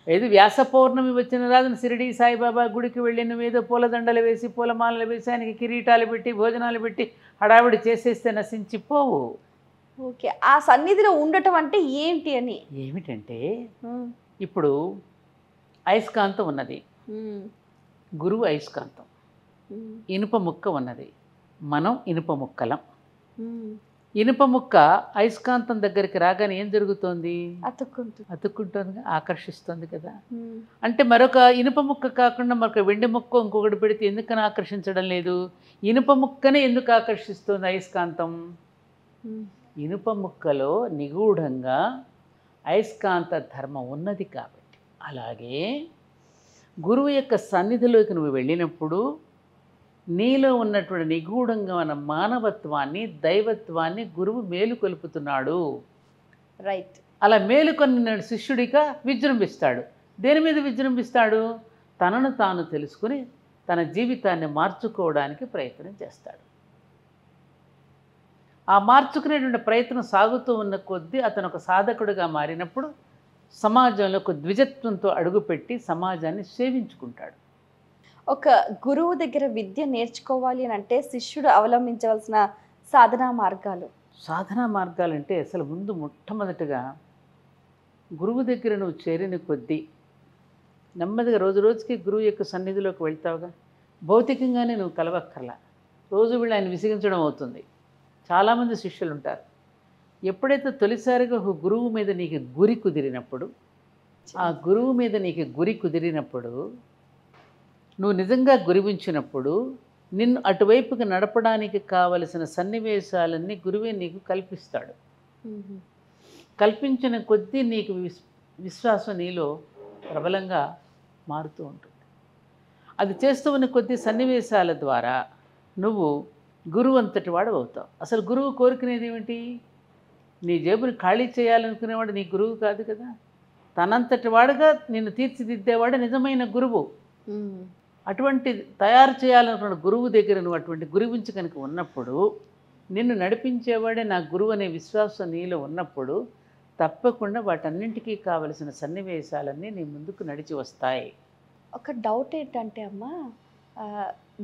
ఏది వ్యాస పౌర్ణమి వచ్చిన రాజున షిరిడి సాయిబాబా గుడికి వెళ్ళి నువ్వేదో పూలదండలు వేసి పూలమాలలు వేసి ఆయనకి కిరీటాలు పెట్టి భోజనాలు పెట్టి హడావిడి చేసేస్తే నశించిపోవు. ఓకే, ఆ సన్నిధిలో ఉండటం అంటే ఏంటి అని? ఏమిటంటే ఇప్పుడు అయస్కాంతం ఉన్నది, గురువు అయస్కాంతం, ఇనుప ముక్క ఉన్నది, మనం ఇనుప ముక్కలం. ఇనుప ముక్క అయస్కాంతం దగ్గరికి రాగానే ఏం జరుగుతోంది? అతుక్కుంటుంది, ఆకర్షిస్తుంది కదా. అంటే మరొక ఇనుప ముక్క కాకుండా మరొక వెండి ముక్క ఇంకొకటి పెడితే ఎందుకని ఆకర్షించడం లేదు? ఇనుప ముక్కనే ఎందుకు ఆకర్షిస్తుంది అయస్కాంతం? ఇనుప ముక్కలో నిగూఢంగా అయస్కాంత ధర్మం ఉన్నది కాబట్టి. అలాగే గురువు యొక్క సన్నిధిలోకి నువ్వు వెళ్ళినప్పుడు నీలో ఉన్నటువంటి నిగూఢంగా ఉన్న మానవత్వాన్ని, దైవత్వాన్ని గురువు మేలుకొలుపుతున్నాడు. రైట్. అలా మేలుకొన్న శిష్యుడిగా విజృంభిస్తాడు. దేని మీద విజృంభిస్తాడు? తనను తాను తెలుసుకుని తన జీవితాన్ని మార్చుకోవడానికి ప్రయత్నం చేస్తాడు. ఆ మార్చుకునేటువంటి ప్రయత్నం సాగుతూ ఉన్న కొద్దీ అతను ఒక సాధకుడిగా మారినప్పుడు సమాజంలో ఒక ద్విజత్వంతో అడుగుపెట్టి సమాజాన్ని సేవించుకుంటాడు. ఒక గురువు దగ్గర విద్య నేర్చుకోవాలి అని అంటే శిష్యుడు అవలంబించవలసిన సాధనా మార్గాలంటే అసలు ముందు మొట్టమొదటిగా గురువు దగ్గర నువ్వు చేరిన కొద్దీ నెమ్మదిగా రోజు రోజుకి గురువు యొక్క సన్నిధిలోకి వెళ్తావుగా. భౌతికంగానే నువ్వు కలవక్కర్లా, రోజు వీళ్ళు ఆయన విసిగించడం అవుతుంది. చాలామంది శిష్యులు ఉంటారు. ఎప్పుడైతే తొలిసారిగా ఒక గురువు మీద నీకు గురి కుదిరినప్పుడు, ఆ గురువు మీద నీకు గురి కుదిరినప్పుడు, నువ్వు నిజంగా గురి ఉంచినప్పుడు నిన్ను అటువైపుకి నడపడానికి కావలసిన సన్నివేశాలన్నీ గురువే నీకు కల్పిస్తాడు. కల్పించిన కొద్దీ నీకు విశ్వాసం నీలో ప్రబలంగా మారుతూ ఉంటుంది. అది చేస్తూ ఉన్న కొద్ది సన్నివేశాల ద్వారా నువ్వు గురువు అంతటి వాడు అవుతావు. అసలు గురువు కోరుకునేది ఏమిటి? నీ జేబుని ఖాళీ చేయాలనుకునేవాడు నీ గురువు కాదు కదా. తనంతటి వాడుగా నిన్ను తీర్చిదిద్దేవాడు నిజమైన గురువు. అటువంటి తయారు చేయాలనుకున్న గురువు దగ్గర నువ్వు అటువంటి గురించి కనుక ఉన్నప్పుడు, నిన్ను నడిపించేవాడే నా గురువు అనే విశ్వాసం నీలో ఉన్నప్పుడు తప్పకుండా వాటన్నింటికీ కావలసిన సన్నివేశాలన్నీ నీ ముందుకు నడిచి వస్తాయి. ఒక డౌట్ ఏంటంటే అమ్మా,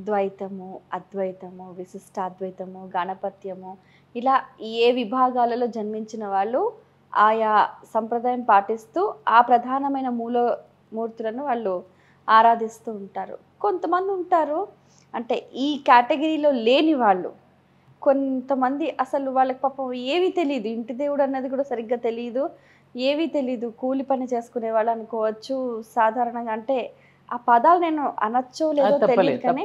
ద్వైతము, అద్వైతము, విశిష్టాద్వైతము, గణపత్యము, ఇలా ఏ విభాగాలలో జన్మించిన వాళ్ళు ఆయా సంప్రదాయం పాటిస్తూ ఆ ప్రధానమైన మూలమూర్తులను వాళ్ళు ఆరాధిస్తూ ఉంటారు. కొంతమంది ఉంటారు అంటే ఈ కేటగిరీలో లేని వాళ్ళు, కొంతమంది అసలు వాళ్ళకి పాపం ఏవి తెలియదు, ఇంటి దేవుడు అన్నది కూడా సరిగ్గా తెలియదు, ఏవి తెలీదు, కూలి పని చేసుకునే వాళ్ళు అనుకోవచ్చు. సాధారణంగా అంటే ఆ పదాలు నేను అనొచ్చో లేదో తెలియదు కానీ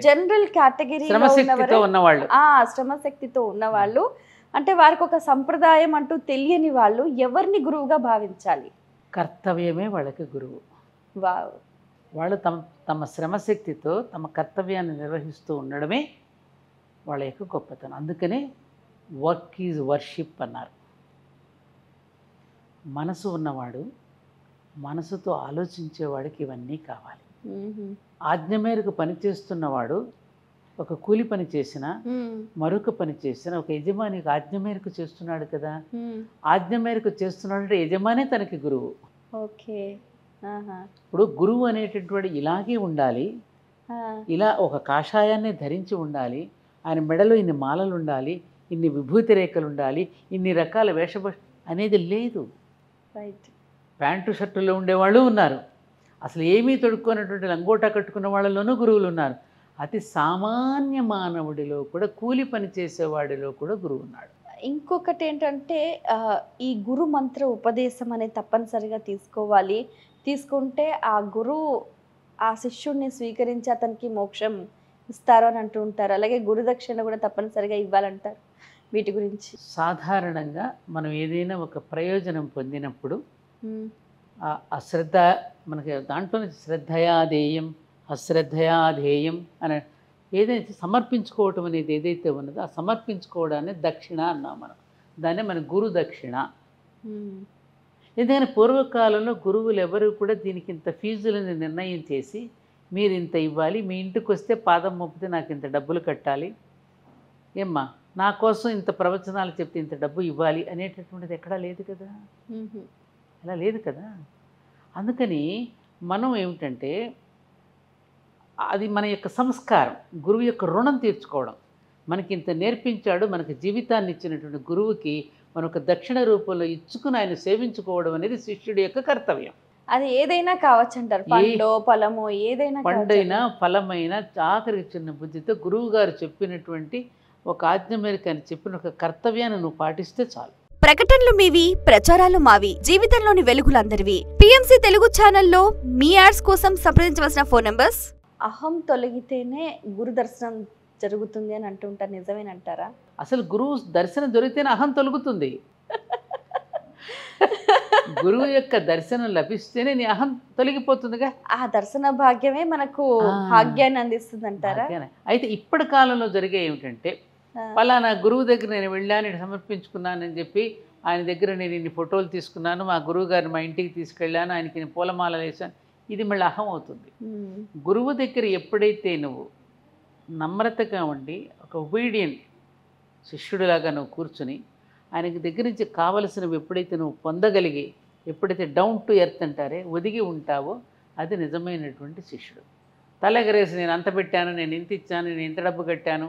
జనరల్ కేటగిరీలో ఉన్నవాళ్ళు, శ్రమశక్తితో ఉన్నవాళ్ళు, అంటే వారికి ఒక సంప్రదాయం అంటూ తెలియని వాళ్ళు ఎవరిని గురువుగా భావించాలి? కర్తవ్యమే వాళ్ళకి గురువు. వాళ్ళు తమ శ్రమశక్తితో తమ కర్తవ్యాన్ని నిర్వహిస్తూ ఉండడమే వాళ్ళ యొక్క గొప్పతనం. అందుకనే వర్క్ ఈజ్ వర్షిప్ అన్నారు. మనసు ఉన్నవాడు, మనసుతో ఆలోచించేవాడికి ఇవన్నీ కావాలి. ఆజ్ఞ మేరకు పనిచేస్తున్నవాడు ఒక కూలి పని చేసినా, మరొక పని చేసినా ఒక యజమానికి ఆజ్ఞ మేరకు చేస్తున్నాడు కదా. ఆజ్ఞ మేరకు చేస్తున్నాడు అంటే యజమానే తనకి గురువు. ఓకే. ఇప్పుడు గురువు అనేటటువంటి ఇలాగే ఉండాలి, ఇలా ఒక కాషాయాన్ని ధరించి ఉండాలి, ఆయన మెడలో ఇన్ని మాలలు ఉండాలి, ఇన్ని విభూతి రేఖలు ఉండాలి, ఇన్ని రకాల వేషభూష అనేది లేదు. రైట్. ప్యాంటు షర్టులో ఉండేవాళ్ళు ఉన్నారు, అసలు ఏమీ తొడుక్కున్నటువంటి లంగోటా కట్టుకున్న వాళ్ళలోనూ గురువులు ఉన్నారు. అతి సామాన్య మానవుడిలో కూడా, కూలి పని చేసేవాడిలో కూడా గురువు ఉన్నాడు. ఇంకొకటి ఏంటంటే ఈ గురు మంత్ర ఉపదేశం అనేది తప్పనిసరిగా తీసుకోవాలి. తీసుకుంటే ఆ గురువు ఆ శిష్యుడిని స్వీకరించి అతనికి మోక్షం ఇస్తారు అని అంటూ ఉంటారు. అలాగే గురుదక్షిణ కూడా తప్పనిసరిగా ఇవ్వాలంటారు. వీటి గురించి సాధారణంగా మనం ఏదైనా ఒక ప్రయోజనం పొందినప్పుడు ఆ శ్రద్ధ మనకి దాంట్లో శ్రద్ధయాధేయం, అశ్రద్ధయాధేయం అని ఏదైతే సమర్పించుకోవటం అనేది ఏదైతే ఉన్నదో ఆ సమర్పించుకోవడాన్ని దక్షిణ అన్నాం మనం. దాన్నే మన గురు దక్షిణ. ఎందుకంటే పూర్వకాలంలో గురువులు ఎవరు కూడా దీనికి ఇంత ఫీజులను నిర్ణయం చేసి మీరు ఇంత ఇవ్వాలి, మీ ఇంటికి వస్తే పాదం మోపితే నాకు ఇంత డబ్బులు కట్టాలి, ఏమ్మా నా కోసం ఇంత ప్రవచనాలు చెప్తే ఇంత డబ్బు ఇవ్వాలి అనేటటువంటిది ఎక్కడా లేదు కదా. అలా లేదు కదా. అందుకని మనం ఏమిటంటే అది మన యొక్క సంస్కారం, గురువు యొక్క రుణం తీర్చుకోవడం. మనకి ఇంత నేర్పించాడు, మనకి జీవితాన్ని ఇచ్చినటువంటి గురువుకి మనొక దక్షిణ రూపంలో ఇచ్చుకుని ఆయన సేవించుకోవడం అనేది శిష్యుడి యొక్క కర్తవ్యం. అది ఏదైనా కావచ్చు అంటారు, పండ్లో ఫలమో ఏదైనా, పండైనా ఫలమైనా ఆఖరికి చిన్న బుద్ధితో గురువు గారు చెప్పినటువంటి ఒక ఆజ్ఞ మేరకు అని చెప్పిన ఒక కర్తవ్యాన్ని నువ్వు పాటిస్తే చాలు. ప్రకటనలు మీవి, ప్రచారాలు మావి, జీవితంలోని వెలుగులందరివి. పిఎంసి తెలుగు ఛానల్లో మీ యాడ్స్ కోసం సంప్రదించవలసిన ఫోన్ నంబర్స్. అహం తొలగితేనే గురు దర్శనం జరుగుతుంది అని అంటుంటారు, నిజమేనంటారా? అసలు గురువు దర్శనం దొరికితేనే అహం తొలగుతుంది. గురువు యొక్క దర్శనం లభిస్తేనే నీ అహం తొలగిపోతుందిగా. ఆ దర్శన భాగ్యమే మనకు భాగ్యాన్ని అందిస్తుంది అంటారా? అయితే ఇప్పటి కాలంలో జరిగే ఏమిటంటే, పలానా గురువు దగ్గర నేను వెళ్ళాను, సమర్పించుకున్నానని చెప్పి ఆయన దగ్గర నేను ఇన్ని ఫోటోలు తీసుకున్నాను, మా గురువు గారిని మా ఇంటికి తీసుకెళ్ళాను, ఆయనకి నేను పూలమాల వేశాను, ఇది మళ్ళీ అహం అవుతుంది. గురువు దగ్గర ఎప్పుడైతే నువ్వు నమ్రతగా ఉండి ఒక ఒబీడియంట్ శిష్యుడిలాగా నువ్వు కూర్చుని ఆయనకి దగ్గర నుంచి కావలసినవి ఎప్పుడైతే నువ్వు పొందగలిగి, ఎప్పుడైతే డౌన్ టు ఎర్త్ అంటారే ఒదిగి ఉంటావో అది నిజమైనటువంటి శిష్యుడు. తలెగరేసి నేను అంత పెట్టాను, నేను ఇంత ఇచ్చాను, నేను ఇంత డబ్బు కట్టాను,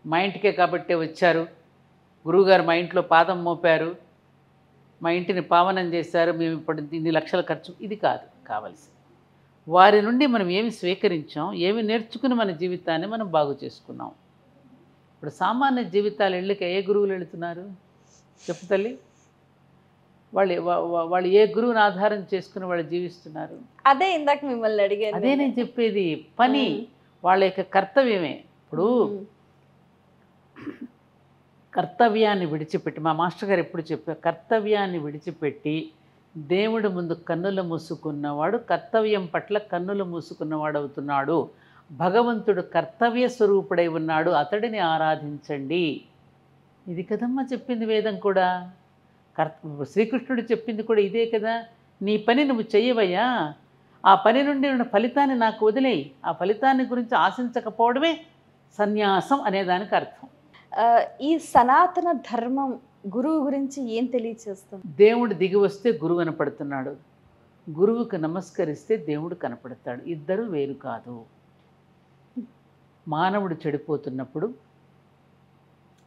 మా ఇంటికే కాబట్టే వచ్చారు, గురువుగారు మా ఇంట్లో పాదం మోపారు, మా ఇంటిని పావనం చేశారు, మేము ఇప్పుడు ఇన్ని లక్షల ఖర్చు, ఇది కాదు కావలసి. వారి నుండి మనం ఏమి స్వీకరించాం, ఏమి నేర్చుకుని మన జీవితాన్ని మనం బాగు చేసుకున్నాం. ఇప్పుడు సామాన్య జీవితాలు వెళ్ళక ఏ గురువులు వెళుతున్నారు చెప్పు తల్లి? వాళ్ళు ఏ గురువుని ఆధారం చేసుకుని వాళ్ళు జీవిస్తున్నారు? అదే ఇందాక మిమ్మల్ని అడిగాను. అదే నేను చెప్పేది, పని వాళ్ళ యొక్క కర్తవ్యమే. ఇప్పుడు కర్తవ్యాన్ని విడిచిపెట్టి, మా మాస్టర్ గారు ఎప్పుడు చెప్పారు, కర్తవ్యాన్ని విడిచిపెట్టి దేవుడి ముందు కన్నులు మూసుకున్నవాడు కర్తవ్యం పట్ల కన్నులు మూసుకున్నవాడు అవుతున్నాడు. భగవంతుడు కర్తవ్య స్వరూపుడై ఉన్నాడు, అతడిని ఆరాధించండి. ఇది కదమ్మా చెప్పింది వేదం కూడా. శ్రీకృష్ణుడు చెప్పింది కూడా ఇదే కదా. నీ పని నువ్వు చెయ్యవయ్యా, ఆ పని నుండి ఉన్న ఫలితాన్ని నాకు వదిలేయి, ఆ ఫలితాన్ని గురించి ఆశించకపోవడమే సన్యాసం అనేదానికి అర్థం. ఈ సనాతన ధర్మం గురువు గురించి ఏం తెలియచేస్తుంది? దేవుడు దిగి వస్తే గురువు కనపడుతున్నాడు, గురువుకు నమస్కరిస్తే దేవుడు కనపడతాడు. ఇద్దరు వేరు కాదు. మానవుడు చెడిపోతున్నప్పుడు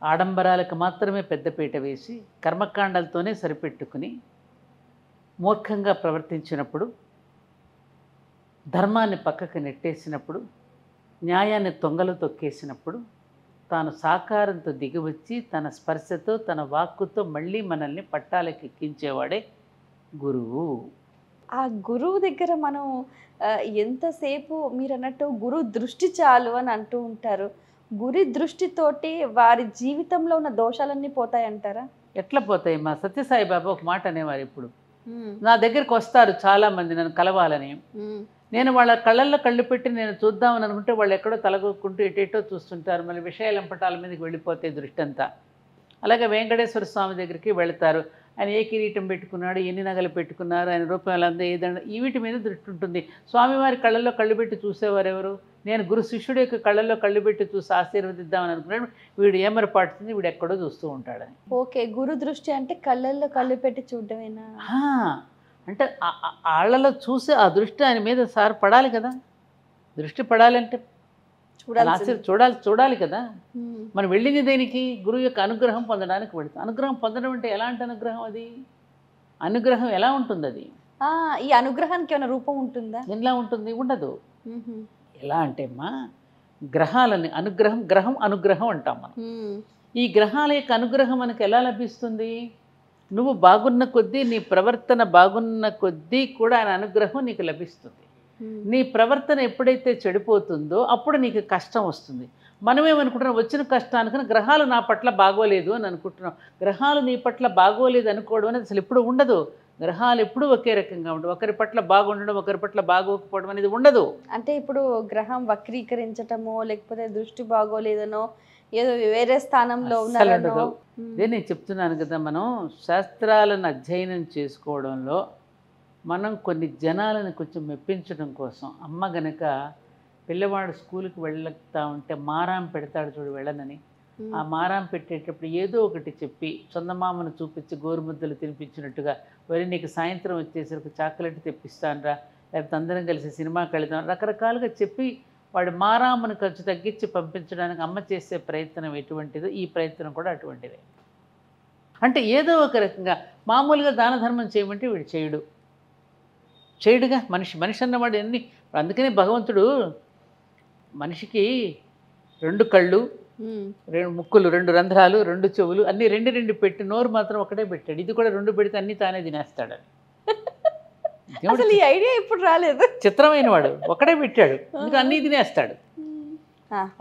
ఆడంబరాలకు మాత్రమే పెద్దపీట వేసి కర్మకాండాలతోనే సరిపెట్టుకుని మూర్ఖంగా ప్రవర్తించినప్పుడు, ధర్మాన్ని పక్కకు నెట్టేసినప్పుడు, న్యాయాన్ని తొంగలు తొక్కేసినప్పుడు, తాను సాకారంతో దిగివచ్చి తన స్పర్శతో తన వాక్కుతో మళ్ళీ మనల్ని పట్టాలకి ఎక్కించేవాడే గురువు. ఆ గురువు దగ్గర మనం ఎంతసేపు మీరు అన్నట్టు గురు దృష్టి చాలు అని అంటూ ఉంటారు. గురి దృష్టితోటి వారి జీవితంలో ఉన్న దోషాలన్నీ పోతాయంటారా? ఎట్లా పోతాయి? మా సత్యసాయి బాబా ఒక మాట అనేవారు, ఇప్పుడు నా దగ్గరికి వస్తారు చాలామంది నన్ను కలవాలని, నేను వాళ్ళ కళ్ళల్లో కళ్ళు పెట్టి నేను చూద్దామని అనుకుంటే వాళ్ళు ఎక్కడో తలగొక్కుంటూ ఎటేటో చూస్తుంటారు, మళ్ళీ విషయాలంపటాల మీదకి వెళ్ళిపోతే దృష్టి అంతా. అలాగే వెంకటేశ్వర స్వామి దగ్గరికి వెళతారు, ఆయన ఏ కిరీటం పెట్టుకున్నాడు, ఎన్ని నగలు పెట్టుకున్నారు, ఆయన రూపాయలు అంతా ఏదన్నా, ఈ వీటి మీద దృష్టి ఉంటుంది. స్వామివారి కళ్ళల్లో కళ్ళు పెట్టి చూసేవారు ఎవరు? నేను గురు శిష్యుడి యొక్క కళ్ళల్లో కళ్ళు పెట్టి చూసి ఆశీర్వదిద్దామని అనుకున్నాడు, వీడు ఏమరపాటుతుంది, వీడు ఎక్కడో చూస్తూ ఉంటాడని. ఓకే, గురు దృష్టి అంటే కళ్ళల్లో కళ్ళు పెట్టి చూడటమేనా? అంటే ఆళ్ళలో చూసి ఆ దృష్టి ఆయన మీద సార్ పడాలి కదా. దృష్టి పడాలంటే చూడాలి కదా. మనం వెళ్ళింది దేనికి? గురువు యొక్క అనుగ్రహం పొందడానికి వెళుతాం. అనుగ్రహం పొందడం అంటే ఎలాంటి అనుగ్రహం? అది అనుగ్రహం ఎలా ఉంటుంది? అది ఈ అనుగ్రహానికి ఏమైనా రూపం ఉంటుందా? ఎలా ఉంటుంది? ఉండదు. ఎలా అంటే అమ్మా, గ్రహాలని అనుగ్రహం, గ్రహం అనుగ్రహం అంటాం మనం. ఈ గ్రహాల యొక్క అనుగ్రహం మనకు ఎలా లభిస్తుంది? నువ్వు బాగున్న కొద్దీ, నీ ప్రవర్తన బాగున్న కొద్దీ కూడా ఆయన అనుగ్రహం నీకు లభిస్తుంది. నీ ప్రవర్తన ఎప్పుడైతే చెడిపోతుందో అప్పుడు నీకు కష్టం వస్తుంది. మనమేమనుకుంటున్నాం, వచ్చిన కష్టానికి గ్రహాలు నా పట్ల బాగోలేదు అని అనుకుంటున్నాం. గ్రహాలు నీ పట్ల బాగోలేదు అనుకోవడం అనేది అసలు ఎప్పుడు ఉండదు. గ్రహాలు ఎప్పుడూ ఒకే రకంగా ఉండవు. ఒకరి పట్ల బాగుండడం, ఒకరి పట్ల బాగోకపోవడం అనేది ఉండదు. అంటే ఇప్పుడు గ్రహం వక్రీకరించటమో లేకపోతే దృష్టి బాగోలేదనో ఏదో వేరే స్థానంలో ఉన్నారనో ఇదే నేను చెప్తున్నాను కదా. మనం శాస్త్రాలను అధ్యయనం చేసుకోవడంలో మనం కొన్ని జనాలను కొంచెం మెప్పించడం కోసం, అమ్మ గనక పిల్లవాడు స్కూల్కి వెళ్తా ఉంటే మారాం పెడతాడు చూడు వెళ్ళనని, ఆ మారాం పెట్టేటప్పుడు ఏదో ఒకటి చెప్పి చందమామను చూపించి గోరుముద్దలు తినిపించినట్టుగా, వరి నీకు సాయంత్రం వచ్చేసరికి చాక్లెట్ తెప్పిస్తానరా, లేకపోతే అందరం కలిసి సినిమాకి వెళ్దాం, రకరకాలుగా చెప్పి వాడి మారామును ఖర్చు తగ్గించి పంపించడానికి అమ్మ చేసే ప్రయత్నం ఎటువంటిదో ఈ ప్రయత్నం కూడా అటువంటిదే. అంటే ఏదో ఒక రకంగా మామూలుగా దాన ధర్మం చేయమంటే వీడు చేయడుగా. మనిషి అన్నవాడు ఎన్ని, అందుకనే భగవంతుడు మనిషికి 2 కళ్ళు, రెండు ముక్కులు, 2 రంధ్రాలు, 2 చెవులు, అన్నీ 2 పెట్టి నోరు మాత్రం ఒకటే పెట్టాడు. ఇది కూడా 2 పెడితే అన్నీ తానే తినేస్తాడని. అసలు ఈ ఐడియా ఇప్పుడు రాలేదు. చిత్రమైన వాడు ఒకటే పెట్టాడు, ఇంకా అన్నీ తినేస్తాడు.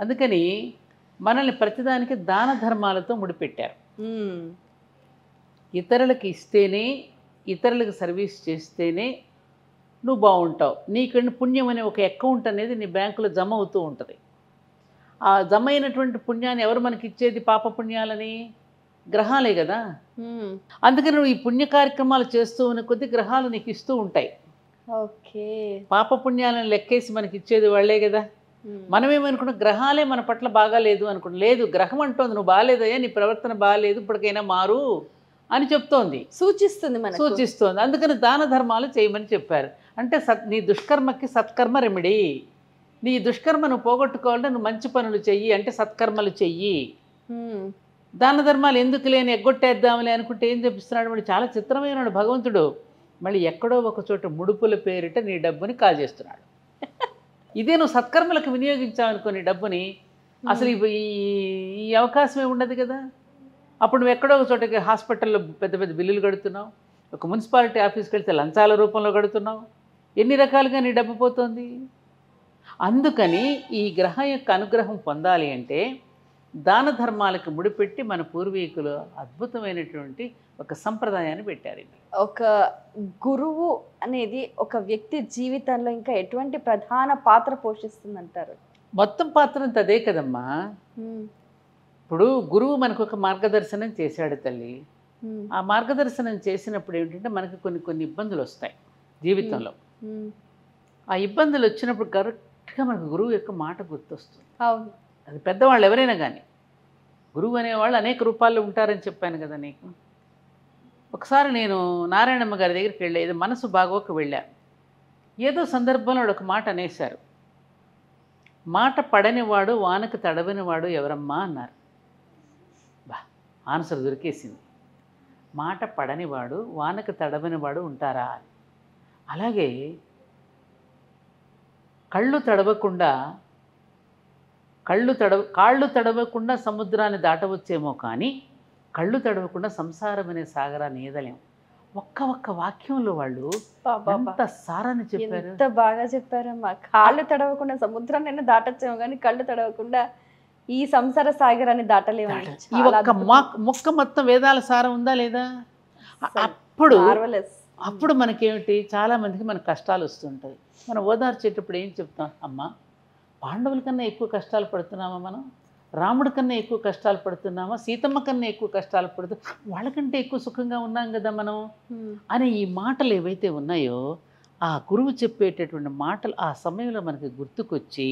అందుకని మనల్ని ప్రతిదానికి దాన ధర్మాలతో ముడిపెట్టారు. ఇతరులకు ఇస్తేనే, ఇతరులకు సర్వీస్ చేస్తేనే నువ్వు బాగుంటావు. నీకు పుణ్యం అనే ఒక అకౌంట్ అనేది నీ బ్యాంకులో జమ అవుతూ ఉంటుంది. ఆ జమ అయినటువంటి పుణ్యాన్ని ఎవరు మనకి ఇచ్చేది? పాప పుణ్యాలని గ్రహాలే కదా. అందుకని నువ్వు ఈ పుణ్య కార్యక్రమాలు చేస్తూ ఉన్న కొద్ది గ్రహాలు నీకు ఇస్తూ ఉంటాయి. ఓకే, పాప పుణ్యాలను లెక్కేసి మనకి ఇచ్చేది వాళ్ళే కదా. మనమేమనుకున్న గ్రహాలే మన పట్ల బాగాలేదు అనుకున్న, లేదు గ్రహం అంటోంది నువ్వు బాగాలేదయ్యా, నీ ప్రవర్తన బాగాలేదు, ఇప్పటికైనా మారు అని చెప్తోంది, సూచిస్తోంది. అందుకని దాన ధర్మాలు చేయమని చెప్పారు. అంటే నీ దుష్కర్మకి సత్కర్మ రెమెడీ. నీ దుష్కర్మను పోగొట్టుకోవాలంటే నువ్వు మంచి పనులు చెయ్యి, అంటే సత్కర్మలు చెయ్యి. దాన ధర్మాలు ఎందుకు లేని ఎగ్గొట్టేద్దామని అనుకుంటే ఏం చెప్పిస్తున్నాడు? వాడు చాలా చిత్రమైన భగవంతుడు. మళ్ళీ ఎక్కడో ఒక చోట ముడుపుల పేరిట నీ డబ్బుని కాజేస్తున్నాడు. ఇదే నువ్వు సత్కర్మలకు వినియోగించావనుకో నీ డబ్బుని, అసలు ఈ అవకాశమే ఉండదు కదా. అప్పుడు నువ్వు ఎక్కడో ఒక చోటకి హాస్పిటల్లో పెద్ద పెద్ద బిల్లులు కడుతున్నావు, ఒక మున్సిపాలిటీ ఆఫీస్కి వెళ్తే లంచాల రూపంలో కడుతున్నావు, ఎన్ని రకాలుగా నీ డబ్బు పోతుంది. అందుకని ఈ గ్రహం యొక్క అనుగ్రహం పొందాలి అంటే దాన ధర్మాలకు ముడిపెట్టి మన పూర్వీకులు అద్భుతమైనటువంటి ఒక సంప్రదాయాన్ని పెట్టారు. ఒక గురువు అనేది ఒక వ్యక్తి జీవితంలో ఇంకా ఎటువంటి ప్రధాన పాత్ర పోషిస్తుందంటారు? మొత్తం పాత్ర అంతా అదే కదమ్మా. ఇప్పుడు గురువు మనకు ఒక మార్గదర్శనం చేశాడు తల్లి. ఆ మార్గదర్శనం చేసినప్పుడు ఏంటంటే మనకు కొన్ని ఇబ్బందులు వస్తాయి జీవితంలో. ఆ ఇబ్బందులు వచ్చినప్పుడు కరెక్ట్గా మనకు గురువు యొక్క మాట గుర్తొస్తుంది. అవును, అది పెద్దవాళ్ళు ఎవరైనా కానీ. గురువు అనేవాళ్ళు అనేక రూపాల్లో ఉంటారని చెప్పాను కదా నీకు. ఒకసారి నేను నారాయణమ్మ గారి దగ్గరికి వెళ్ళేది, మనసు బాగోక వెళ్ళాను. ఏదో సందర్భంలో ఒక మాట అనేశారు. మాట పడనివాడు వానకు తడవనివాడు ఎవరమ్మా అన్నారు. ఆన్సర్ దొరికేసింది. మాట పడనివాడు వానకు తడవనివాడు ఉంటారా అని. అలాగే కాళ్ళు తడవకుండా సముద్రాన్ని దాటవచ్చేమో కానీ కళ్ళు తడవకుండా సంసారం అనే సాగరాన్ని ఈదలేము. ఒక్క వాక్యంలో వాళ్ళు ఎంత సారాన్ని చెప్పారు, ఎంత బాగా చెప్పారమ్మా. కాళ్ళు తడవకుండా సముద్రాన్ని దాటొచ్చేమో కానీ కళ్ళు తడవకుండా ఈ సంసార సాగరాన్ని దాటలేము. ఈ ఒక్క మొక్క మొత్తం వేదాల సారం ఉందా లేదా? అప్పుడు మనకేమిటి, చాలామందికి మనకు కష్టాలు వస్తుంటాయి. మనం ఓదార్చేటప్పుడు ఏం చెప్తాం? అమ్మ, పాండవుల కన్నా ఎక్కువ కష్టాలు పడుతున్నామా మనం? రాముడి కన్నా ఎక్కువ కష్టాలు పడుతున్నామా? సీతమ్మ కన్నా ఎక్కువ కష్టాలు వాళ్ళకంటే ఎక్కువ సుఖంగా ఉన్నాం కదా మనం అనే ఈ మాటలు ఏవైతే ఉన్నాయో, ఆ గురువు చెప్పేటటువంటి మాటలు ఆ సమయంలో మనకి గుర్తుకొచ్చి,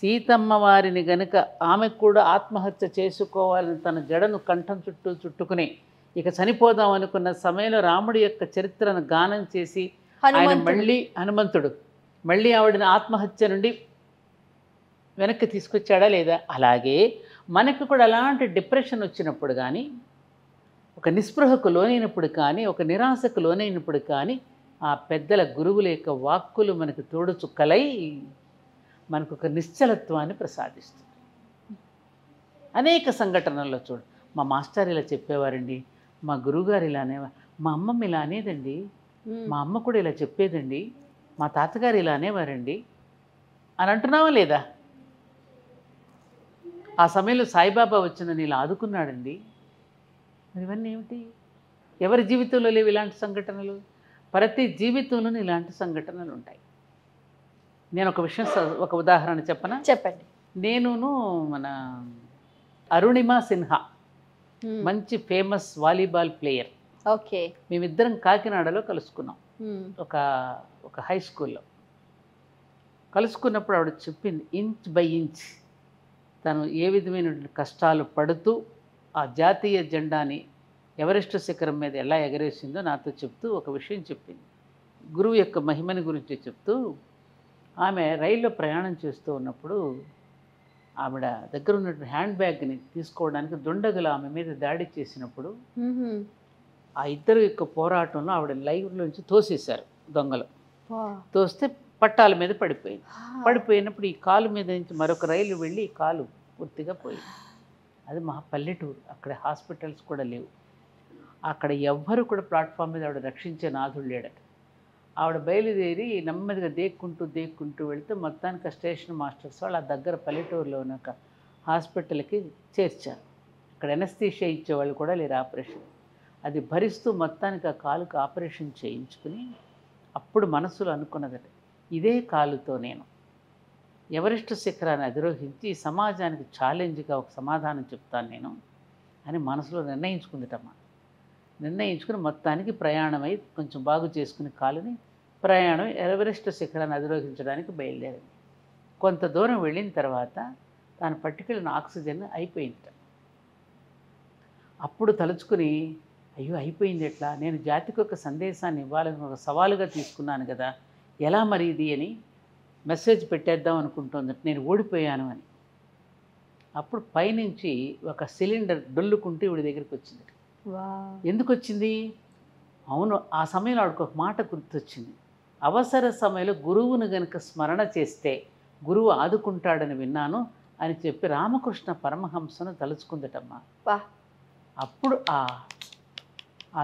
సీతమ్మ వారిని గనుక ఆమెకు కూడా ఆత్మహత్య చేసుకోవాలని తన జడను కంఠం చుట్టూ చుట్టుకుని ఇక చనిపోదాం అనుకున్న సమయంలో రాముడి యొక్క చరిత్రను గానం చేసి ఆయన హనుమంతుడు మళ్ళీ ఆవిడని ఆత్మహత్య నుండి వెనక్కి తీసుకొచ్చాడా లేదా? అలాగే మనకు కూడా అలాంటి డిప్రెషన్ వచ్చినప్పుడు కానీ, ఒక నిస్పృహకు లోనైనప్పుడు కానీ, ఒక నిరాశకు లోనైనప్పుడు కానీ, ఆ పెద్దల గురువుల యొక్క వాక్కులు మనకు తోడు చుక్కలై మనకు ఒక నిశ్చలత్వాన్ని ప్రసాదిస్తుంది. అనేక సంఘటనల్లో చూడు, మా మాస్టర్ ఇలా చెప్పేవారండి, మా గురువుగారు ఇలా అనేవారు, మా అమ్మమ్మ ఇలా అనేదండి, మా అమ్మ కూడా ఇలా చెప్పేదండి, మా తాతగారు ఇలా అనేవారండి అని అంటున్నావా లేదా? ఆ సమయంలో సాయిబాబా వచ్చిన నీళ్ళు ఆదుకున్నాడండి. ఇవన్నీ ఏమిటి? ఎవరి జీవితంలో లేవు ఇలాంటి సంఘటనలు? ప్రతి జీవితంలోనూ ఇలాంటి సంఘటనలు ఉంటాయి. నేను ఒక ఉదాహరణ చెప్పనా? చెప్పండి. నేనును మన అరుణిమా సిన్హా, మంచి ఫేమస్ వాలీబాల్ ప్లేయర్. ఓకే. మేమిద్దరం కాకినాడలో కలుసుకున్నాం, ఒక హై స్కూల్లో కలుసుకున్నప్పుడు ఆవిడ చెప్పింది, ఇంచ్ బై ఇంచ్ తను ఏ విధమైన కష్టాలు పడుతూ ఆ జాతీయ జెండాని ఎవరెస్ట్ శిఖరం మీద ఎలా ఎగరేసిందో నాతో చెప్తూ ఒక విషయం చెప్పింది. గురువు యొక్క మహిమని గురించి చెప్తూ, ఆమె రైల్లో ప్రయాణం చేస్తూ ఉన్నప్పుడు ఆవిడ దగ్గర ఉన్నటువంటి హ్యాండ్ బ్యాగ్ని తీసుకోవడానికి దుండగులు ఆమె మీద దాడి చేసినప్పుడు ఆ ఇద్దరు యొక్క పోరాటంలో ఆవిడ లైవ్లోంచి తోసేశారు దొంగలు. తోస్తే పట్టాల మీద పడిపోయింది. పడిపోయినప్పుడు ఈ కాలు మీద నుంచి మరొక రైలు వెళ్ళి ఈ కాలు పూర్తిగా పోయింది. అది మా పల్లెటూరు, అక్కడ హాస్పిటల్స్ కూడా లేవు. అక్కడ ఎవ్వరు కూడా ప్లాట్ఫామ్ మీద ఆవిడ రక్షించే నాథుడు లేడట. ఆవిడ బయలుదేరి నెమ్మదిగా దేక్కుంటూ వెళితే మొత్తానికి ఆ స్టేషన్ మాస్టర్స్ వాళ్ళు ఆ దగ్గర పల్లెటూరులో ఉన్న ఒక హాస్పిటల్కి చేర్చారు. అక్కడ ఎనస్థీషియా ఇచ్చేవాళ్ళు కూడా లేరు ఆపరేషన్. అది భరిస్తూ మొత్తానికి ఆ కాలుకి ఆపరేషన్ చేయించుకుని అప్పుడు మనసులో అనుకున్నదట, ఇదే కాలుతో నేను ఎవరెస్ట్ శిఖరాన్ని అధిరోహించి ఈ సమాజానికి ఛాలెంజ్గా ఒక సమాధానం చెప్తాను నేను అని మనసులో నిర్ణయించుకుందిటమ్మా. నిర్ణయించుకుని మొత్తానికి ప్రయాణమై కొంచెం బాగు చేసుకుని కాలుని ప్రయాణం ఎవరెస్ట్ శిఖరాన్ని అధిరోహించడానికి బయలుదేరింది. కొంత దూరం వెళ్ళిన తర్వాత తాను పట్టుకెళ్ళిన ఆక్సిజన్ అయిపోయింది. అప్పుడు తలుచుకుని, అయ్యో అయిపోయింది ఎట్లా, నేను జాతికి ఒక సందేశాన్ని ఇవ్వాలని ఒక సవాలుగా తీసుకున్నాను కదా, ఎలా మరి ఇది అని మెసేజ్ పెట్టేద్దాం అనుకుంటుంది, నేను ఓడిపోయాను అని. అప్పుడు పైనుంచి ఒక సిలిండర్ డొల్లుకుంటూ ఇవిడి దగ్గరికి వచ్చింది. ఎందుకు వచ్చింది? అవును, ఆ సమయంలో ఆవిడకు ఒక మాట గుర్తొచ్చింది. అవసర సమయంలో గురువును గనుక స్మరణ చేస్తే గురువు ఆదుకుంటాడని విన్నాను అని చెప్పి రామకృష్ణ పరమహంసను తలుచుకుందటమ్మా. అప్పుడు ఆ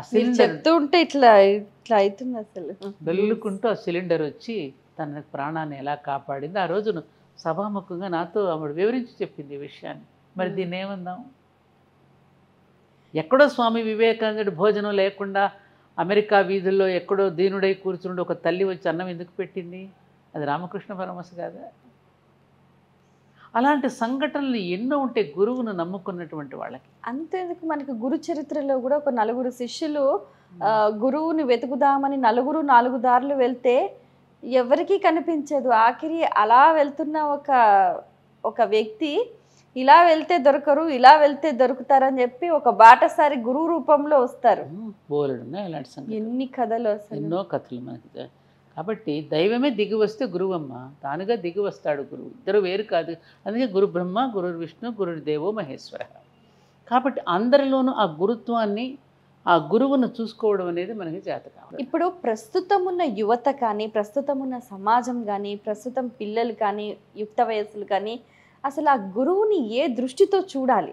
సిలిండర్ చెప్తూ ఉంటే ఇట్లా ఇట్లా అవుతుంది, అసలు డొల్లుకుంటూ ఆ సిలిండర్ వచ్చి తన ప్రాణాన్ని ఎలా కాపాడింది. ఆ రోజును సభాముఖంగా నాతో ఆవిడ వివరించి చెప్పింది ఈ విషయాన్ని. మరి దీన్ని ఏమందాం? ఎక్కడో స్వామి వివేకానందుడు భోజనం లేకుండా అమెరికా వీధుల్లో ఎక్కడో దీనుడై కూర్చుండి ఒక తల్లి వచ్చి అన్నం ఎందుకు పెట్టింది? అది రామకృష్ణ పరమహంస కాదా? అలాంటి సంఘటనలు ఎన్నో ఉంటే గురువును నమ్ముకున్నటువంటి వాళ్ళకి. అంతేందుకు, మనకి గురు చరిత్రలో కూడా ఒక నలుగురు శిష్యులు గురువుని వెతుకుదామని నలుగురు 4 దారులు వెళ్తే ఎవరికీ కనిపించదు. ఆఖరి అలా వెళ్తున్న ఒక వ్యక్తి ఇలా వెళ్తే దొరకరు, ఇలా వెళ్తే దొరుకుతారని చెప్పి ఒక బాటసారి గురువు రూపంలో వస్తారు. బోలెడున్నా ఇలాంటి సంగతి, ఎన్ని కథలు, ఎన్నో కథలు మనకి. కాబట్టి దైవమే దిగి వస్తే గురువమ్మ, తానుగా దిగి వస్తాడు గురువు. ఇద్దరు వేరు కాదు. అందుకే గురు బ్రహ్మ, గురు విష్ణు, గురు దేవో మహేశ్వర. కాబట్టి అందరిలోనూ ఆ గురుత్వాన్ని, ఆ గురువును చూసుకోవడం అనేది మనకి చేత కావాలి. ఇప్పుడు ప్రస్తుతం ఉన్న యువత కానీ, ప్రస్తుతం ఉన్న సమాజం కానీ, ప్రస్తుతం పిల్లలు కానీ, యుక్త వయస్సులు కానీ అసలు ఆ గురువుని ఏ దృష్టితో చూడాలి,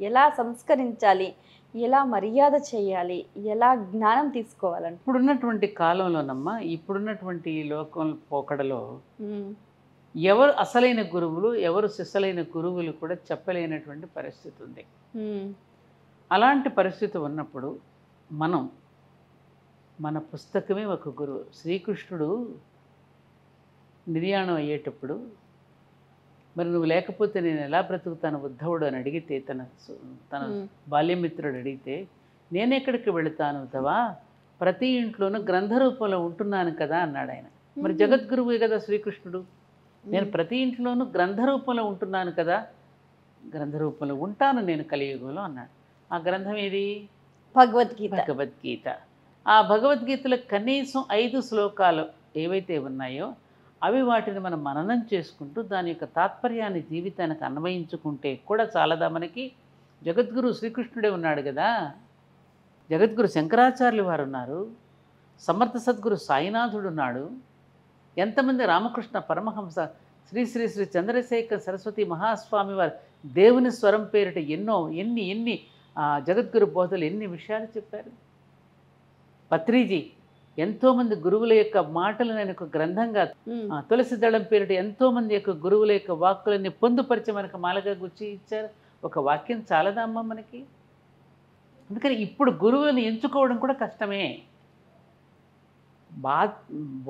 ఎలా సంస్కరించాలి, ఎలా మర్యాద చేయాలి, ఎలా జ్ఞానం తీసుకోవాలంటే? ఇప్పుడున్నటువంటి కాలంలోనమ్మా, ఇప్పుడున్నటువంటి లోకం పోకడలో ఎవరు అసలైన గురువులు, ఎవరు సిసలైన గురువులు కూడా చెప్పలేనటువంటి పరిస్థితి ఉంది. అలాంటి పరిస్థితి ఉన్నప్పుడు మన పుస్తకమే ఒక గురువు. శ్రీకృష్ణుడు నిర్యాణం అయ్యేటప్పుడు, మరి నువ్వు లేకపోతే నేను ఎలా బ్రతుకుతాను ఉద్ధవుడు అని అడిగితే, తన బాల్యమిత్రుడు అడిగితే, నేనెక్కడికి వెళుతాను ఉద్ధవా, ప్రతి ఇంట్లోనూ గ్రంథ రూపంలో ఉంటున్నాను కదా అన్నాడు ఆయన. మరి జగద్గురువే కదా శ్రీకృష్ణుడు. నేను ప్రతి ఇంట్లోనూ గ్రంథ రూపంలో ఉంటున్నాను కదా, గ్రంథ రూపంలో ఉంటాను నేను కలియుగంలో అన్నాడు. ఆ గ్రంథం ఏది? భగవద్గీత. ఆ భగవద్గీతలో కనీసం 5 శ్లోకాలు ఏవైతే ఉన్నాయో అవి వాటిని మనం మననం చేసుకుంటూ దాని యొక్క తాత్పర్యాన్ని జీవితానికి అన్వయించుకుంటే కూడా చాలదా మనకి? జగద్గురు శ్రీకృష్ణుడే ఉన్నాడు కదా, జగద్గురు శంకరాచార్యులు వారు ఉన్నారు, సమర్థ సద్గురు సాయినాథుడు ఉన్నాడు, ఎంతమంది రామకృష్ణ పరమహంస, శ్రీ శ్రీ శ్రీ చంద్రశేఖర సరస్వతి మహాస్వామి వారు దేవుని స్వరం పేరిట ఎన్ని జగద్గురు బోధలు ఎన్ని విషయాలు చెప్పారు. పత్రిజీ ఎంతోమంది గురువుల యొక్క మాటలు నేను ఒక గ్రంథంగా, తులసి దళం పేరిట ఎంతోమంది యొక్క గురువుల యొక్క వాక్కులన్నీ పొందుపరిచి మనకు మాలగా గుచ్చి ఇచ్చారు. ఒక వాక్యం చాలదా అమ్మ మనకి? అందుకని ఇప్పుడు గురువులను ఎంచుకోవడం కూడా కష్టమే.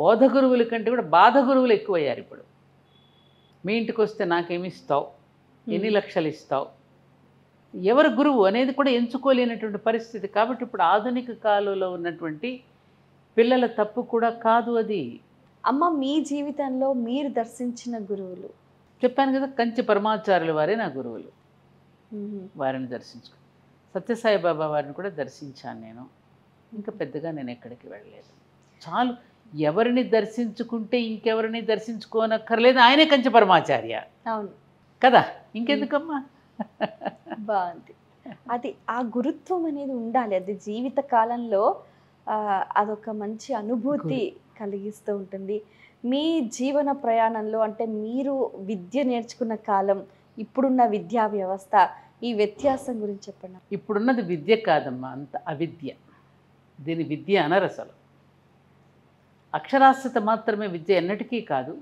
బోధ గురువుల కంటే కూడా బాధ గురువులు ఎక్కువయ్యారు ఇప్పుడు. మీ ఇంటికి వస్తే నాకేమి ఇస్తావు, ఎన్ని లక్షలు ఇస్తావు, ఎవరు గురువు అనేది కూడా ఎంచుకోలేనటువంటి పరిస్థితి. కాబట్టి ఇప్పుడు ఆధునిక కాలంలో ఉన్నటువంటి పిల్లల తప్పు కూడా కాదు అది. అమ్మ, మీ జీవితంలో మీరు దర్శించిన గురువులు? చెప్పాను కదా, కంచి పరమాచార్యుల వారే నా గురువులు. వారిని దర్శించుకో, సత్యసాయి బాబా వారిని కూడా దర్శించాను నేను. ఇంకా పెద్దగా నేను ఎక్కడికి వెళ్ళలేదు. చాలు, ఎవరిని దర్శించుకుంటే ఇంకెవరిని దర్శించుకోనక్కర్లేదు. ఆయనే కంచి పరమాచార్య. అవును కదా, ఇంకెందుకమ్మా? బాగుంది. అది ఆ గురుత్వం అనేది ఉండాలి. అది జీవిత కాలంలో అదొక మంచి అనుభూతి కలిగిస్తూ ఉంటుంది. మీ జీవన ప్రయాణంలో అంటే మీరు విద్య నేర్చుకున్న కాలం, ఇప్పుడున్న విద్యా వ్యవస్థ, ఈ వ్యత్యాసం గురించి చెప్పండి. ఇప్పుడున్నది విద్య కాదమ్మా, అంత అవిద్య. దీని విద్య అనరు అసలు. అక్షరాస్యత మాత్రమే విద్య ఎన్నటికీ కాదు.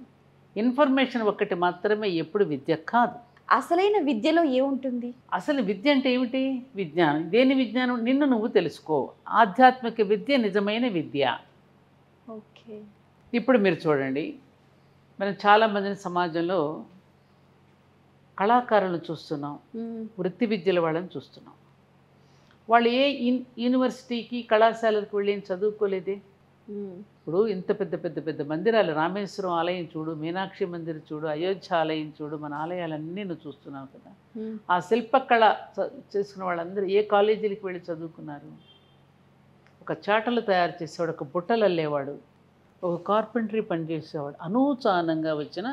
ఇన్ఫర్మేషన్ ఒక్కటి మాత్రమే ఎప్పుడు విద్య కాదు. అసలైన విద్యలో ఏముంటుంది? అసలు విద్య అంటే ఏమిటి? విజ్ఞానం. దేని విజ్ఞానం? నిన్ను నువ్వు తెలుసుకో. ఆధ్యాత్మిక విద్య నిజమైన విద్య. ఓకే. ఇప్పుడు మీరు చూడండి, మనం చాలామందిని సమాజంలో కళాకారులను చూస్తున్నాం, వృత్తి విద్యల వాళ్ళని చూస్తున్నాం. వాళ్ళు ఏ యూనివర్సిటీకి కళాశాలకు వెళ్ళి చదువుకోలేదే. ఇప్పుడు ఇంత పెద్ద పెద్ద పెద్ద మందిరాలు, రామేశ్వరం ఆలయం చూడు, మీనాక్షి మందిర్ చూడు, అయోధ్య ఆలయం చూడు, మన ఆలయాలన్నీ నువ్వు చూస్తున్నావు కదా. ఆ శిల్పకళ చేసుకున్న వాళ్ళందరూ ఏ కాలేజీలకు వెళ్ళి చదువుకున్నారు? ఒక చాటలు తయారు చేసేవాడు, ఒక బుట్టలు అల్లేవాడు, ఒక కార్పెంటరీ పనిచేసేవాడు. అనూచానంగా వచ్చిన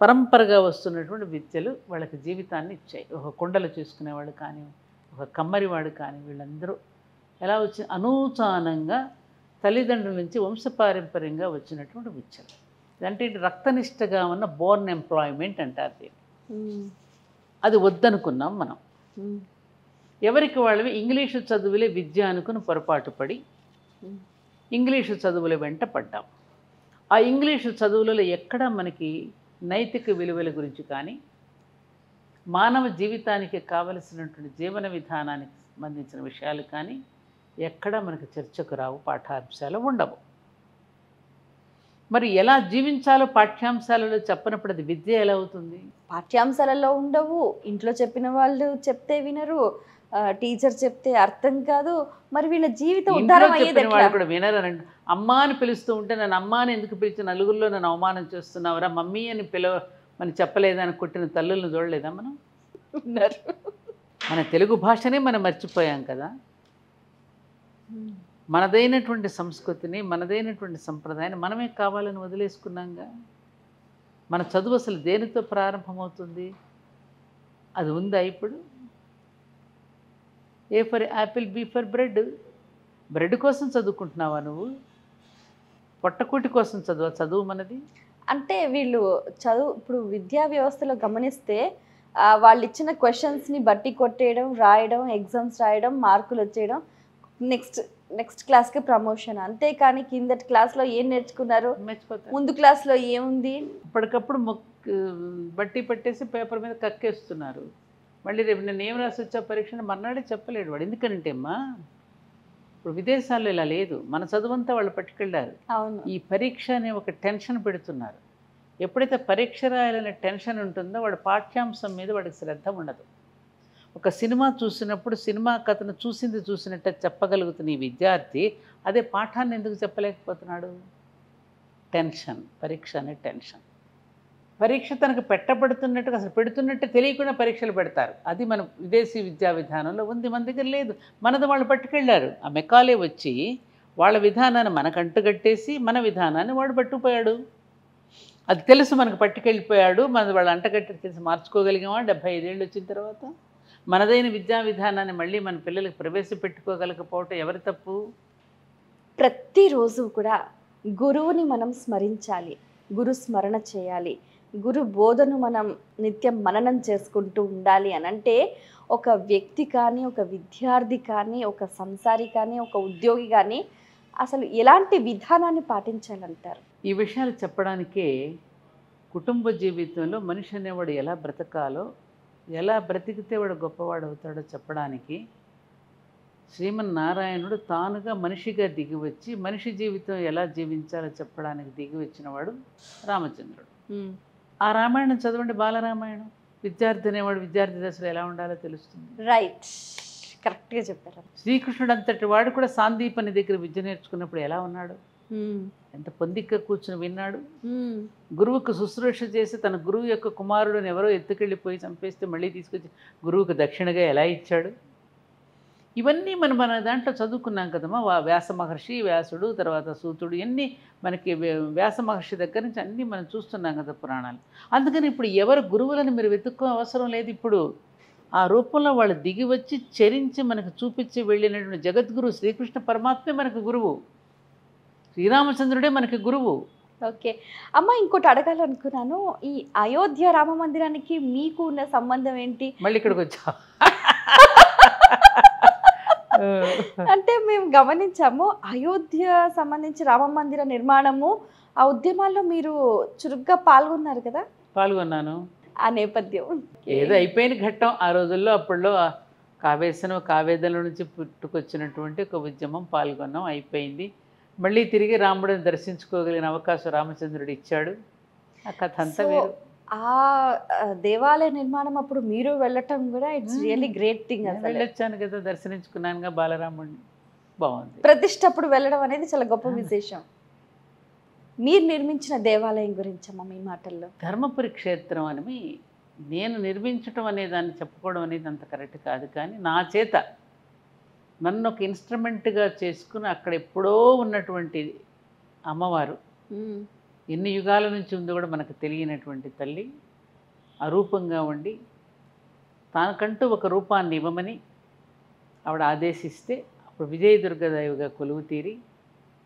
పరంపరగా వస్తున్నటువంటి విద్యలు వాళ్ళకి జీవితాన్ని ఇచ్చాయి. ఒక కుండలు చేసుకునేవాడు కానీ, ఒక కమ్మరివాడు కానీ, వీళ్ళందరూ ఎలా వచ్చి అనూచానంగా తల్లిదండ్రుల నుంచి వంశపారంపర్యంగా వచ్చినటువంటి విద్యలు. అంటే రక్తనిష్టగా ఉన్న బోర్న్ ఎంప్లాయ్మెంట్ అంటారు దీన్ని. అది వద్దనుకున్నాం మనం. ఎవరికి వాళ్ళవి ఇంగ్లీషు చదువులే విద్య అనుకుని పొరపాటు పడి ఇంగ్లీషు చదువుల వెంట పడ్డాం. ఆ ఇంగ్లీషు చదువులలో ఎక్కడా మనకి నైతిక విలువల గురించి కానీ, మానవ జీవితానికి కావలసినటువంటి జీవన విధానానికి సంబంధించిన విషయాలు కానీ ఎక్కడా మనకు చర్చకు రావు, పాఠ్యాంశాలు ఉండవు. మరి ఎలా జీవించాలో పాఠ్యాంశాలలో చెప్పనప్పుడు అది విద్య ఎలా అవుతుంది? పాఠ్యాంశాలలో ఉండవు, ఇంట్లో చెప్పిన వాళ్ళు చెప్తే వినరు, టీచర్ చెప్తే అర్థం కాదు. మరి వీళ్ళ జీవితం ఉద్ధారం అయ్యేది వాళ్ళు కూడా వినరనండి. అమ్మ అని పిలుస్తూ ఉంటే నన్ను అమ్మ అని ఎందుకు పిలిచి నలుగురిలో నన్ను అవమానం చేస్తున్నావురా, మమ్మీ అని మనం చెప్పలేదని కొట్టిన తల్లులను చూడలేదా మనం? ఉన్నారు. మన తెలుగు భాషనే మనం మర్చిపోయాం కదా. మనదైనటువంటి సంస్కృతిని, మనదైనటువంటి సంప్రదాయాన్ని మనమే కావాలని వదిలేసుకున్నాంగా. మన చదువు అసలు దేనితో ప్రారంభమవుతుంది? అది ఉందా ఇప్పుడు? A for apple, B for bread. Bread కోసం చదువుకుంటున్నావా నువ్వు? పొట్టకూటి కోసం చదువు మనది. అంటే వీళ్ళు ఇప్పుడు విద్యా వ్యవస్థలో గమనిస్తే వాళ్ళు ఇచ్చిన క్వశ్చన్స్ని బట్టి కొట్టేయడం, రాయడం, ఎగ్జామ్స్ రాయడం, మార్కులు వచ్చేయడం, నెక్స్ట్ క్లాస్కి ప్రమోషన్. అంతేకాని కిందటి క్లాస్లో ఏం నేర్చుకున్నారు, ముందు క్లాస్లో ఏముంది, ఇప్పటికప్పుడు బట్టి పట్టేసి పేపర్ మీద కక్కేస్తున్నారు. మళ్ళీ రేపు నేను ఏం రాసి వచ్చా పరీక్షను మర్నాడే చెప్పలేడు వాడు. ఎందుకంటే అమ్మా, ఇప్పుడు విదేశాల్లో ఇలా లేదు. మన చదువంతా వాళ్ళు పట్టుకెళ్ళారు. అవును. ఈ పరీక్ష అనే ఒక టెన్షన్ పెడుతున్నారు. ఎప్పుడైతే పరీక్ష రాయాలనే టెన్షన్ ఉంటుందో వాడు పాఠ్యాంశం మీద వాడికి శ్రద్ధ ఉండదు. ఒక సినిమా చూసినప్పుడు సినిమా కథను చూసినట్టు చెప్పగలుగుతున్న ఈ విద్యార్థి అదే పాఠాన్ని ఎందుకు చెప్పలేకపోతున్నాడు? టెన్షన్. పరీక్ష అనే టెన్షన్. పరీక్ష తనకు పెట్టబడుతున్నట్టుగా అసలు పెడుతున్నట్టు తెలియకుండా పరీక్షలు పెడతారు. అది మన విదేశీ విద్యా విధానంలో ఉంది, మన దగ్గర లేదు. మనది వాళ్ళు పట్టుకెళ్ళారు. ఆ మెకాలే వచ్చి వాళ్ళ విధానాన్ని మనకు అంటుగట్టేసి మన విధానాన్ని వాడు పట్టుకుపోయాడు. అది తెలుసు మనకు పట్టుకెళ్ళిపోయాడు. మనది వాళ్ళు అంటగట్టి తెలిసి మార్చుకోగలిగామా 75 ఏళ్ళు వచ్చిన తర్వాత? మనదైన విద్యా విధానాన్ని మళ్ళీ మన పిల్లలకు ప్రవేశపెట్టుకోగలకపోవటం ఎవరి తప్పు? ప్రతిరోజు కూడా గురువుని మనం స్మరించాలి, గురు స్మరణ చేయాలి, గురు బోధను మనం నిత్యం మననం చేసుకుంటూ ఉండాలి అని అంటే ఒక వ్యక్తి కానీ, ఒక విద్యార్థి కానీ, ఒక సంసారి కానీ, ఒక ఉద్యోగి కానీ అసలు ఎలాంటి విధానాన్ని పాటించాలంటారు? ఈ విషయాలు చెప్పడానికే కుటుంబ జీవితంలో మనిషి అనేవాడు ఎలా బ్రతకాలో, ఎలా బ్రతికితే వాడు గొప్పవాడు అవుతాడో చెప్పడానికి శ్రీమన్నారాయణుడు తానుగా మనిషిగా దిగివచ్చి మనిషి జీవితం ఎలా జీవించాలో చెప్పడానికి దిగి వచ్చినవాడు రామచంద్రుడు. ఆ రామాయణం చదవండి, బాలరామాయణం. విద్యార్థి అనేవాడు విద్యార్థి దశలో ఎలా ఉండాలో తెలుస్తుంది. రైట్, కరెక్ట్గా చెప్పారు. శ్రీకృష్ణుడు అంతటి వాడు కూడా సాందీపని దగ్గర విద్య నేర్చుకున్నప్పుడు ఎలా ఉన్నాడు? ఎంత పొందిక కూర్చుని విన్నాడు. గురువుకు శుశ్రూష చేసి తన గురువు యొక్క కుమారుడిని ఎవరో ఎత్తుకెళ్ళిపోయి చంపేస్తే మళ్ళీ తీసుకొచ్చి గురువుకు దక్షిణగా ఎలా ఇచ్చాడు? ఇవన్నీ మన దాంట్లో చదువుకున్నాం కదమ్మా. వ్యాస మహర్షి, వ్యాసుడు, తర్వాత సూతుడు, ఇవన్నీ మనకి వ్యాస మహర్షి దగ్గర నుంచి అన్నీ మనం చూస్తున్నాం కదా పురాణాలు. అందుకని ఇప్పుడు ఎవరు గురువులను మీరు వెతుక్కో అవసరం లేదు. ఇప్పుడు ఆ రూపంలో వాళ్ళు దిగి వచ్చి చరించి మనకు చూపించి వెళ్ళినటువంటి జగద్గురు శ్రీకృష్ణ పరమాత్మే మనకు గురువు, శ్రీరామచంద్రుడే మనకి గురువు. ఓకే అమ్మ, ఇంకోటి అడగాలనుకున్నాను. ఈ అయోధ్య రామ మందిరానికి మీకు ఉన్న సంబంధం ఏంటి? మళ్ళీ ఇక్కడికి వచ్చా. అంటే మేము గమనించాము, అయోధ్య సంబంధించి రామ మందిర నిర్మాణము ఆ ఉద్యమాల్లో మీరు చురుగ్గా పాల్గొన్నారు కదా? పాల్గొన్నాను. ఆ నేపథ్యం ఏదో అయిపోయిన ఘట్టం ఆ రోజుల్లో. అప్పుడులో కావేశనం కావేదల నుంచి పుట్టుకొచ్చినటువంటి ఒక ఉద్యమం, పాల్గొన్నాం, అయిపోయింది. మళ్ళీ తిరిగి రాముడిని దర్శించుకోగలిగిన అవకాశం రామచంద్రుడు ఇచ్చాడు. ఆ కథ అంతా వేరు. ఆ దేవాలయ నిర్మాణం అప్పుడు మీరు వెళ్ళటం కూడా ఇట్స్ రియల్లీ గ్రేట్ థింగ్. అసలు వెళ్ళొచ్చాను కదా, దర్శనించుకున్నానుగా బాలరాముడిని. బాగుంది. ప్రతిష్ఠ అప్పుడు వెళ్ళడం అనేది చాలా గొప్ప విశేషం. మీరు నిర్మించిన దేవాలయం గురించి అమ్మ మీ మాటల్లో. ధర్మపురి క్షేత్రం అని నేను నిర్మించడం అనే దాన్ని చెప్పుకోవడం అనేది అంత కరెక్ట్ కాదు, కానీ నా చేత నన్ను ఒక ఇన్స్ట్రుమెంట్గా చేసుకుని అక్కడ ఎప్పుడో ఉన్నటువంటి అమ్మవారు, ఎన్ని యుగాల నుంచి ఉందో కూడా మనకు తెలియనటువంటి తల్లి అరూపంగా ఉండి తానకంటూ ఒక రూపాన్ని ఇవ్వమని ఆవిడ ఆదేశిస్తే అప్పుడు విజయదుర్గదేవిగా కొలువు తీరి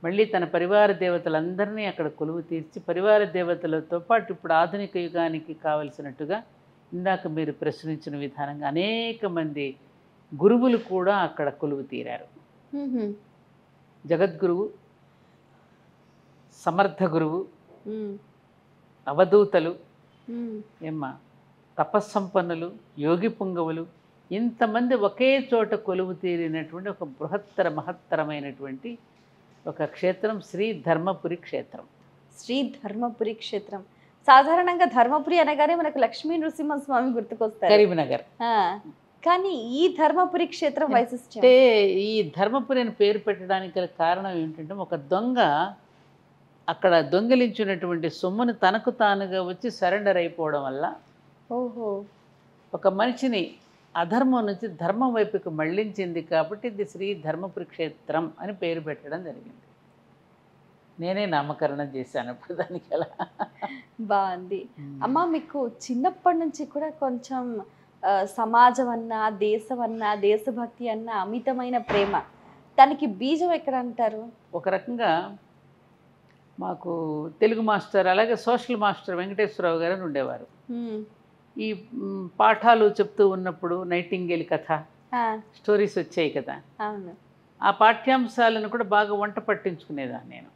మళ్ళీ తన పరివార దేవతలందరినీ అక్కడ కొలువు తీర్చి, పరివార దేవతలతో పాటు ఇప్పుడు ఆధునిక యుగానికి కావలసినట్టుగా ఇందాక మీరు ప్రశ్నించిన విధానంగా అనేక మంది గురువులు కూడా అక్కడ కొలువు తీరారు. జగద్గురువు, సమర్థ గురువు, అవధూతలు, ఏమ్మా తపస్సంపన్నులు, యోగి పుంగవులు, ఇంతమంది ఒకే చోట కొలువు తీరినటువంటి ఒక బృహత్తర మహత్తరమైనటువంటి ఒక క్షేత్రం శ్రీ ధర్మపురి క్షేత్రం. శ్రీ ధర్మపురి క్షేత్రం. సాధారణంగా ధర్మపురి అనగానే మనకు లక్ష్మీ నృసింహస్వామి గుర్తుకొస్తారు, కరీంనగర్. కానీ ఈ ధర్మపురి క్షేత్రం వైశిష్ట్యం అంటే ఈ ధర్మపురి అని పేరు పెట్టడానికి గల కారణం ఏంటంటే, ఒక దొంగ అక్కడ దొంగిలించినటువంటి సొమ్ముని తనకు తానుగా వచ్చి సరెండర్ అయిపోవడం వల్ల ఒక మనిషిని అధర్మం నుంచి ధర్మం వైపుకి మళ్ళించింది. కాబట్టి ఇది శ్రీ ధర్మపురి క్షేత్రం అని పేరు పెట్టడం జరిగింది. నేనే నామకరణం చేశాను ఇప్పుడు దానికి. అలా బాగుంది. అమ్మ, మీకు చిన్నప్పటి నుంచి కూడా కొంచెం సమాజం అన్నా, దేశం అన్నా, దేశభక్తి అన్న అమితమైన ప్రేమ, దానికి బీజం ఎక్కడ అంటారు? ఒక రకంగా మాకు తెలుగు మాస్టర్, అలాగే సోషల్ మాస్టర్ వెంకటేశ్వరరావు గారు ఉండేవారు. ఈ పాఠాలు చెప్తూ ఉన్నప్పుడు నైటింగేల్ కథ, స్టోరీస్ వచ్చాయి కదా, ఆ పాఠ్యాంశాలను కూడా బాగా వంట పట్టించుకునేదాన్ని నేను,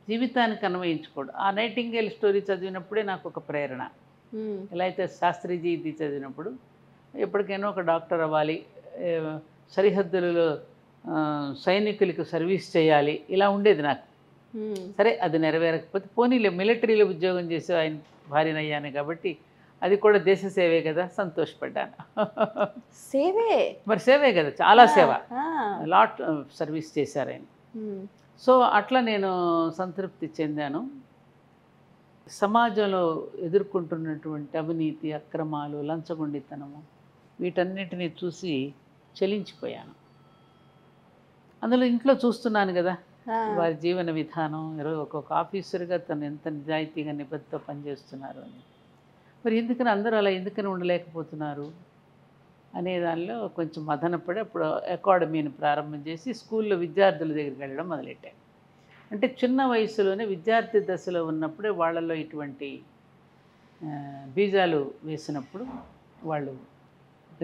జీవితానికి అన్వయించుకోవడం. ఆ నైటింగేల్ స్టోరీ చదివినప్పుడే నాకు ఒక ప్రేరణ. ఎలా అయితే శాస్త్రీజీ ఇది చదివినప్పుడు ఎప్పటికైనా ఒక డాక్టర్ అవ్వాలి, సరిహద్దులలో సైనికులకు సర్వీస్ చేయాలి, ఇలా ఉండేది నాకు. సరే, అది నెరవేరకపోతే పోనీలే మిలిటరీలో ఉద్యోగం చేసే ఆయన భార్యనయ్యాను కాబట్టి అది కూడా దేశ సేవే కదా, సంతోషపడ్డాను. సేవే మరి సేవే కదా, చాలా సేవ, లాట్ సర్వీస్ చేశారు ఆయన. సో అట్లా నేను సంతృప్తి చెందాను. సమాజంలో ఎదుర్కొంటున్నటువంటి అవినీతి, అక్రమాలు, లంచగొండితనము, వీటన్నిటినీ చూసి చలించిపోయాను. అందులో ఇంట్లో చూస్తున్నాను కదా వారి జీవన విధానం, ఒక్కొక్క ఆఫీసర్గా తను ఎంత నిజాయితీగా నిబద్ధతో పనిచేస్తున్నారు అని. మరి ఎందుకని అందరూ అలా ఎందుకని ఉండలేకపోతున్నారు అనే దానిలో కొంచెం మదనపడి అప్పుడు అకాడమీని ప్రారంభం చేసి స్కూల్లో విద్యార్థుల దగ్గరికి వెళ్ళడం మొదలెట్టాను. అంటే చిన్న వయసులోనే విద్యార్థి దశలో ఉన్నప్పుడే వాళ్ళలో ఇటువంటి బీజాలు వేసినప్పుడు వాళ్ళు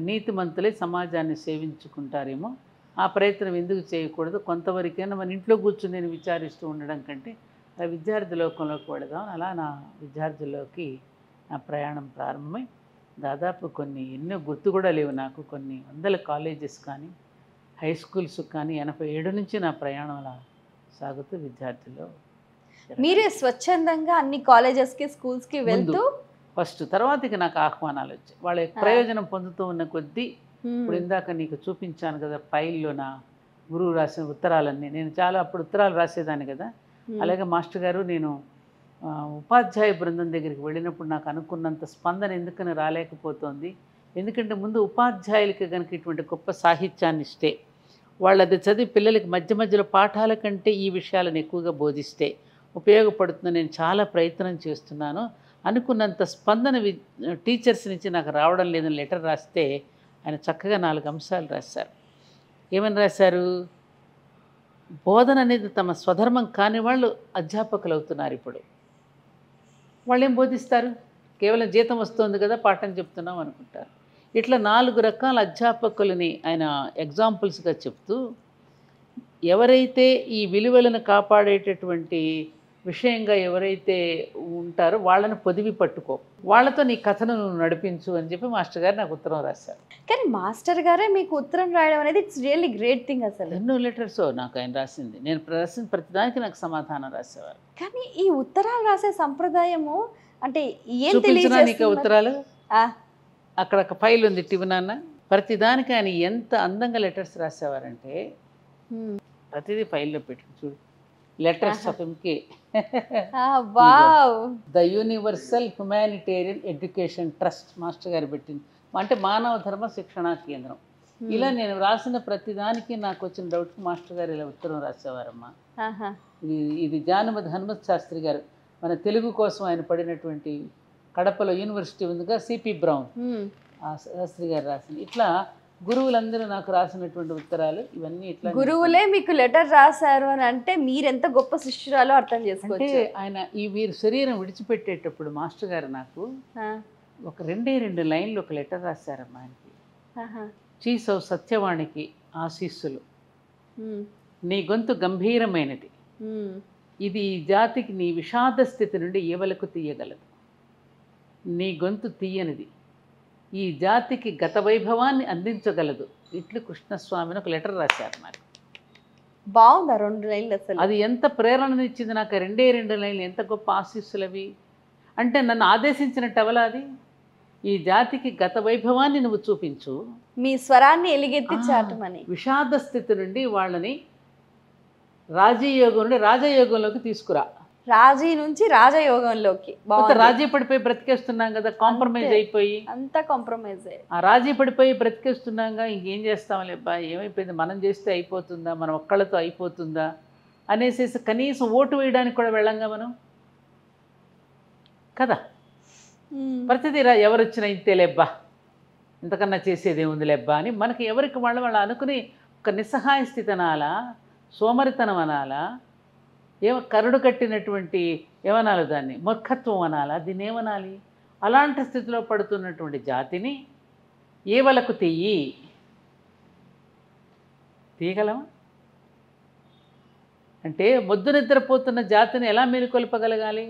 నీతిమంతులై సమాజాన్ని సేవించుకుంటారేమో, ఆ ప్రయత్నం ఎందుకు చేయకూడదు, కొంతవరకైనా మన ఇంట్లో కూర్చొని నేను విచారిస్తూ ఉండడం కంటే ఆ విద్యార్థి లోకంలోకి వెళదాం. అలా నా విద్యార్థుల్లోకి నా ప్రయాణం ప్రారంభమై దాదాపు ఎన్నో గుర్తు కూడా లేవు నాకు, కొన్ని వందల కాలేజెస్ కానీ హై స్కూల్స్ కానీ 87 నుంచి నా ప్రయాణం అలా సాగుతూ విద్యార్థుల్లో. మీరే స్వచ్ఛందంగా అన్ని కాలేజెస్కి, స్కూల్స్కి వెళ్తూ ఫస్ట్, తర్వాత ఇక నాకు ఆహ్వానాలు వచ్చాయి. వాళ్ళ ప్రయోజనం పొందుతూ ఉన్న కొద్దీ, ఇప్పుడు ఇందాక నీకు చూపించాను కదా ఫైల్లో నా గురువు రాసిన ఉత్తరాలన్నీ, నేను చాలా అప్పుడు ఉత్తరాలు రాసేదాన్ని కదా. అలాగే మాస్టర్ గారు, నేను ఉపాధ్యాయ బృందం దగ్గరికి వెళ్ళినప్పుడు నాకు అనుకున్నంత స్పందన ఎందుకని రాలేకపోతుంది, ఎందుకంటే ముందు ఉపాధ్యాయులకి కనుక ఇటువంటి గొప్ప సాహిత్యాన్ని ఇస్తే, వాళ్ళు అది చదివి పిల్లలకి మధ్య మధ్యలో పాఠాల కంటే ఈ విషయాలను ఎక్కువగా బోధిస్తే ఉపయోగపడుతుంది. నేను చాలా ప్రయత్నం చేస్తున్నాను, అనుకున్నంత స్పందన టీచర్స్ నుంచి నాకు రావడం లేదని లెటర్ రాస్తే ఆయన చక్కగా 4 అంశాలు రాశారు. ఏమని రాశారు? బోధన అనేది తమ స్వధర్మం కాని వాళ్ళు అధ్యాపకులు అవుతున్నారు ఇప్పుడు. వాళ్ళు ఏం బోధిస్తారు? కేవలం జీతం వస్తుంది కదా పాఠం చెప్తున్నాం అనుకుంటారు. ఇట్లా 4 రకాల అధ్యాపకులని ఆయన ఎగ్జాంపుల్స్గా చెప్తూ, ఎవరైతే ఈ విలువలను కాపాడేటటువంటి విషయంగా ఎవరైతే ఉంటారో వాళ్ళని పొదివి పట్టుకో, వాళ్ళతో నీ కథను నువ్వు నడిపించు అని చెప్పి మాస్టర్ గారు నాకు ఉత్తరం రాశారు. కానీ మాస్టర్ గారే మీకు ఉత్తరం రాయడం అనేది ఇట్స్ రియల్లీ గ్రేట్ థింగ్ అసలు. ఎన్నో లెటర్స్ నాకు ఆయన రాసింది, నేను రాసిన ప్రతిదానికి నాకు సమాధానం రాసేవారు. కానీ ఈ ఉత్తరాలు రాసే సంప్రదాయము అంటే ఏం చూపించనా నీకు తెలియజేస్తున్నారు? ఉత్తరాలు? అక్కడ ఒక ఫైల్ ఉంది టివనాన్న, ప్రతిదానికి ఆయన ఎంత అందంగా లెటర్స్ రాసేవారంటే ప్రతిదీ ఫైల్లో పెట్టి చూడు. Letters of MK, wow, the universal humanitarian education trust master గారు పెట్టింది, అంటే మానవ ధర్మ శిక్షణా కేంద్రం. ఇలా నేను రాసిన ప్రతిదానికి నాకు వచ్చిన డౌట్కి మాస్టర్ గారు ఇలా ఉత్తరం రాసేవారమ్మా. ఇది జానమతి హనుమత్ శాస్త్రి గారు మన తెలుగు కోసం ఆయన పడినటువంటి కడపలో యూనివర్సిటీ ఉందిగా, సిపి బ్రౌన్ ఆ శాస్త్రి గారు రాసింది. ఇట్లా గురువులందరూ నాకు రాసినటువంటి ఉత్తరాలు ఇవన్నీ. ఇట్లా గురువులే మీకు లెటర్ రాశారు అని అంటే మీరెంత గొప్ప శిష్యురాలో అర్థం అంటే చేసుకోవచ్చు. ఆయన ఈ వీరు శరీరం విడిచిపెట్టేటప్పుడు మాస్టర్ గారు నాకు ఒక 2 లైన్లు ఒక లెటర్ రాశారమ్మా ఆయనకి. చీసౌ సత్యవాణికి ఆశీస్సులు, నీ గొంతు గంభీరమైనది, ఇది ఈ జాతికి నీ విషాద స్థితి నుండి ఏవలకు తీయగలదు. నీ గొంతు తీయనిది, ఈ జాతికి గత వైభవాన్ని అందించగలదు. ఇట్లు కృష్ణస్వామిని ఒక లెటర్ రాశారు నాకు. బాగుందా 2 లైన్లు అసలు? అది ఎంత ప్రేరణనిచ్చింది నాకు. 2 లైన్లు ఎంత గొప్ప ఆశీస్సులు అవి. అంటే నన్ను ఆదేశించినట్టు అవలా అది. ఈ జాతికి గత వైభవాన్ని నువ్వు చూపించు, మీ స్వరాన్ని ఎలిగెత్తి చాటమని. విషాద స్థితి నుండి వాళ్ళని రాజయోగం నుండి రాజయోగంలోకి తీసుకురా. రాజీ నుంచి రాజయోగంలోకి. రాజీ పడిపోయి బ్రతికేస్తున్నాం కదా, కాంప్రమైజ్ అయిపోయి, అంతా కాంప్రమైజ్. ఆ రాజీ పడిపోయి బ్రతికేస్తున్నాగా, ఇంకేం చేస్తాంలే అబ్బా, ఏమైపోయింది, మనం చేస్తే అయిపోతుందా, మనం ఒక్కళ్ళతో అయిపోతుందా అనేసి కనీసం ఓటు వేయడానికి కూడా వెళ్ళంగా మనం కదా. ప్రతిదీ ఎవరు వచ్చినా ఇంతే లేబ్బా, ఇంతకన్నా చేసేది ఏముంది లేబ్బా అని మనకి ఎవరికి వాళ్ళు అనుకుని ఒక నిస్సహాయ స్థితి అనాలా, సోమరితనం అనాలా, కరుడు కట్టినటువంటి ఏమనాలి, దాన్ని మూర్ఖత్వం అనాలా, దీన్ని ఏమనాలి? అలాంటి స్థితిలో పడుతున్నటువంటి జాతిని ఏవలకు తీయగలమా? అంటే మొద్దు నిద్రపోతున్న జాతిని ఎలా మేలుకొల్పగలగాలి?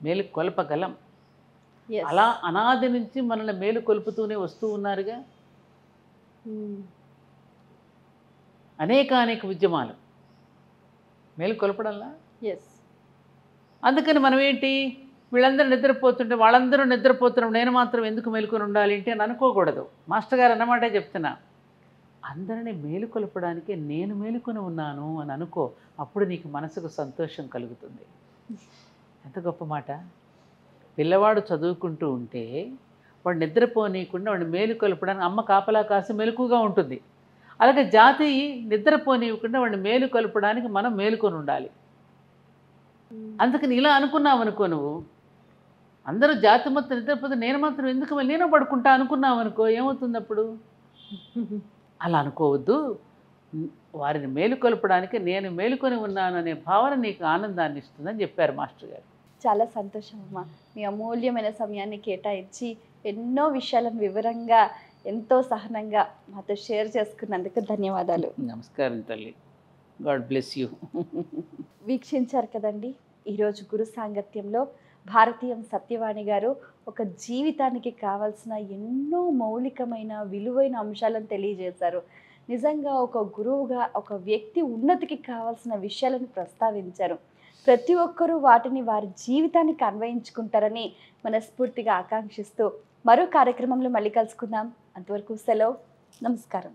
మేలుకొల్పగలం. అలా అనాది నుంచి మనల్ని మేలుకొల్పుతూనే వస్తూ ఉన్నారుగా అనేక ఉద్యమాలు మేలుకొల్పడంలా. అందుకని మనం ఏంటి, వీళ్ళందరూ నిద్రపోతుంటే వాళ్ళందరూ నిద్రపోతున్నాం, నేను మాత్రం ఎందుకు మేలుకొని ఉండాలి అంటే అని అనుకోకూడదు. మాస్టర్ గారు అన్నమాటే చెప్తున్నా, అందరినీ మేలుకొల్పడానికి నేను మేలుకొని ఉన్నాను అని అనుకో, అప్పుడు నీకు మనసుకు సంతోషం కలుగుతుంది. ఎంత గొప్ప మాట. పిల్లవాడు చదువుకుంటూ ఉంటే వాడు నిద్రపోనీయకుండా వాడిని మేలుకొల్పడానికి అమ్మ కాపలా కాసి మెలకుగా ఉంటుంది. అలాగే జాతి నిద్రపోనివ్వకుండా వాడిని మేలుకొల్పడానికి మనం మేలుకొని ఉండాలి. అందుకని ఇలా అనుకున్నావు అనుకో, నువ్వు అందరూ జాతి మొత్తం నిద్రపోతే నేను మాత్రం ఎందుకు నేను పడుకుంటా అనుకున్నావు అనుకో, ఏమవుతుంది అప్పుడు? అలా అనుకోవద్దు. వారిని మేలుకొల్పడానికి నేను మేలుకొని ఉన్నాను అనే భావన నీకు ఆనందాన్ని ఇస్తుందని చెప్పారు మాస్టర్ గారు. చాలా సంతోషం అమ్మా, మీ అమూల్యమైన సమయాన్ని కేటాయించి ఎన్నో విషయాలను వివరంగా ఎంతో సహనంగా మాతో షేర్ చేసుకున్నందుకు ధన్యవాదాలు. నమస్కారం తల్లి, గాడ్ బ్లెస్ యూ. వీక్షించారు కదండి, ఈరోజు గురు సాంగత్యంలో భారతీయం సత్యవాణి గారు ఒక జీవితానికి కావాల్సిన ఎన్నో మౌలికమైన విలువైన అంశాలను తెలియజేశారు. నిజంగా ఒక గురువుగా ఒక వ్యక్తి ఉన్నతికి కావాల్సిన విషయాలను ప్రస్తావించారు. ప్రతి ఒక్కరూ వాటిని వారి జీవితానికి అన్వయించుకుంటారని మనస్ఫూర్తిగా ఆకాంక్షిస్తూ మరో కార్యక్రమంలో మళ్ళీ కలుసుకుందాం. అంతవరకు సెలవు, నమస్కారం.